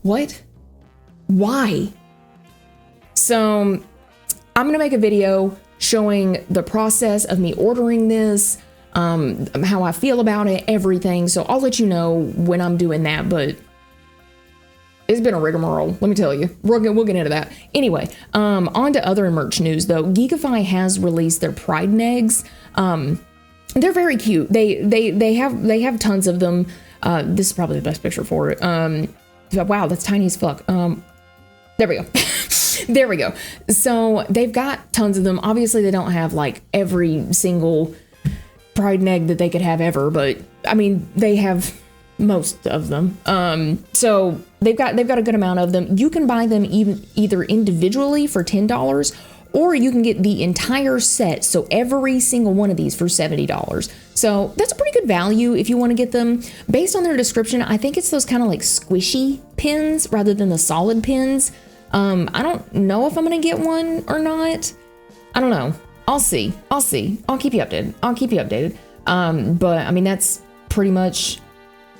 What? Why? So I'm going to make a video showing the process of me ordering this, how I feel about it, everything. So I'll let you know when I'm doing that, but it's been a rigmarole, let me tell you. We'll get into that. Anyway, on to other merch news though. Geekify has released their Pride eggs. They're very cute. They have tons of them. This is probably the best picture for it. Wow, that's tiny as fuck. There we go. There we go. So they've got tons of them. Obviously they don't have like every single Pride egg that they could have ever, but I mean, they have most of them. So they've got a good amount of them. You can buy them either individually for $10, or you can get the entire set. So every single one of these for $70. So that's a pretty good value if you want to get them. Based on their description, I think it's those kind of like squishy pins rather than the solid pins. I don't know if I'm going to get one or not. I don't know. I'll see. I'll keep you updated. But I mean, that's pretty much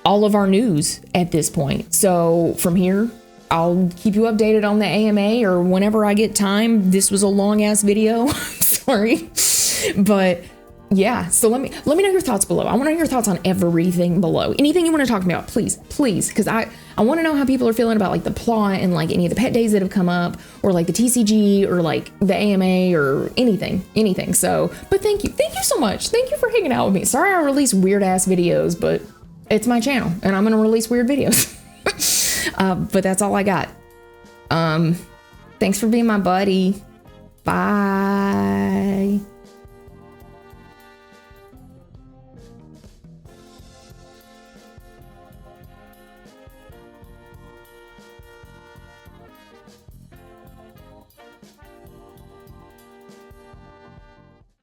all of our news at this point. So from here, I'll keep you updated on the AMA or whenever I get time. This was a long ass video. Sorry. But yeah, so let me know your thoughts below. I want to know your thoughts on everything below. Anything you want to talk to me about, please, because I want to know how people are feeling about like the plot and like any of the pet days that have come up, or like the TCG or like the AMA or anything. So, but thank you so much. Thank you for hanging out with me. Sorry I release weird ass videos, but it's my channel and I'm gonna release weird videos. But that's all I got. Thanks for being my buddy. Bye.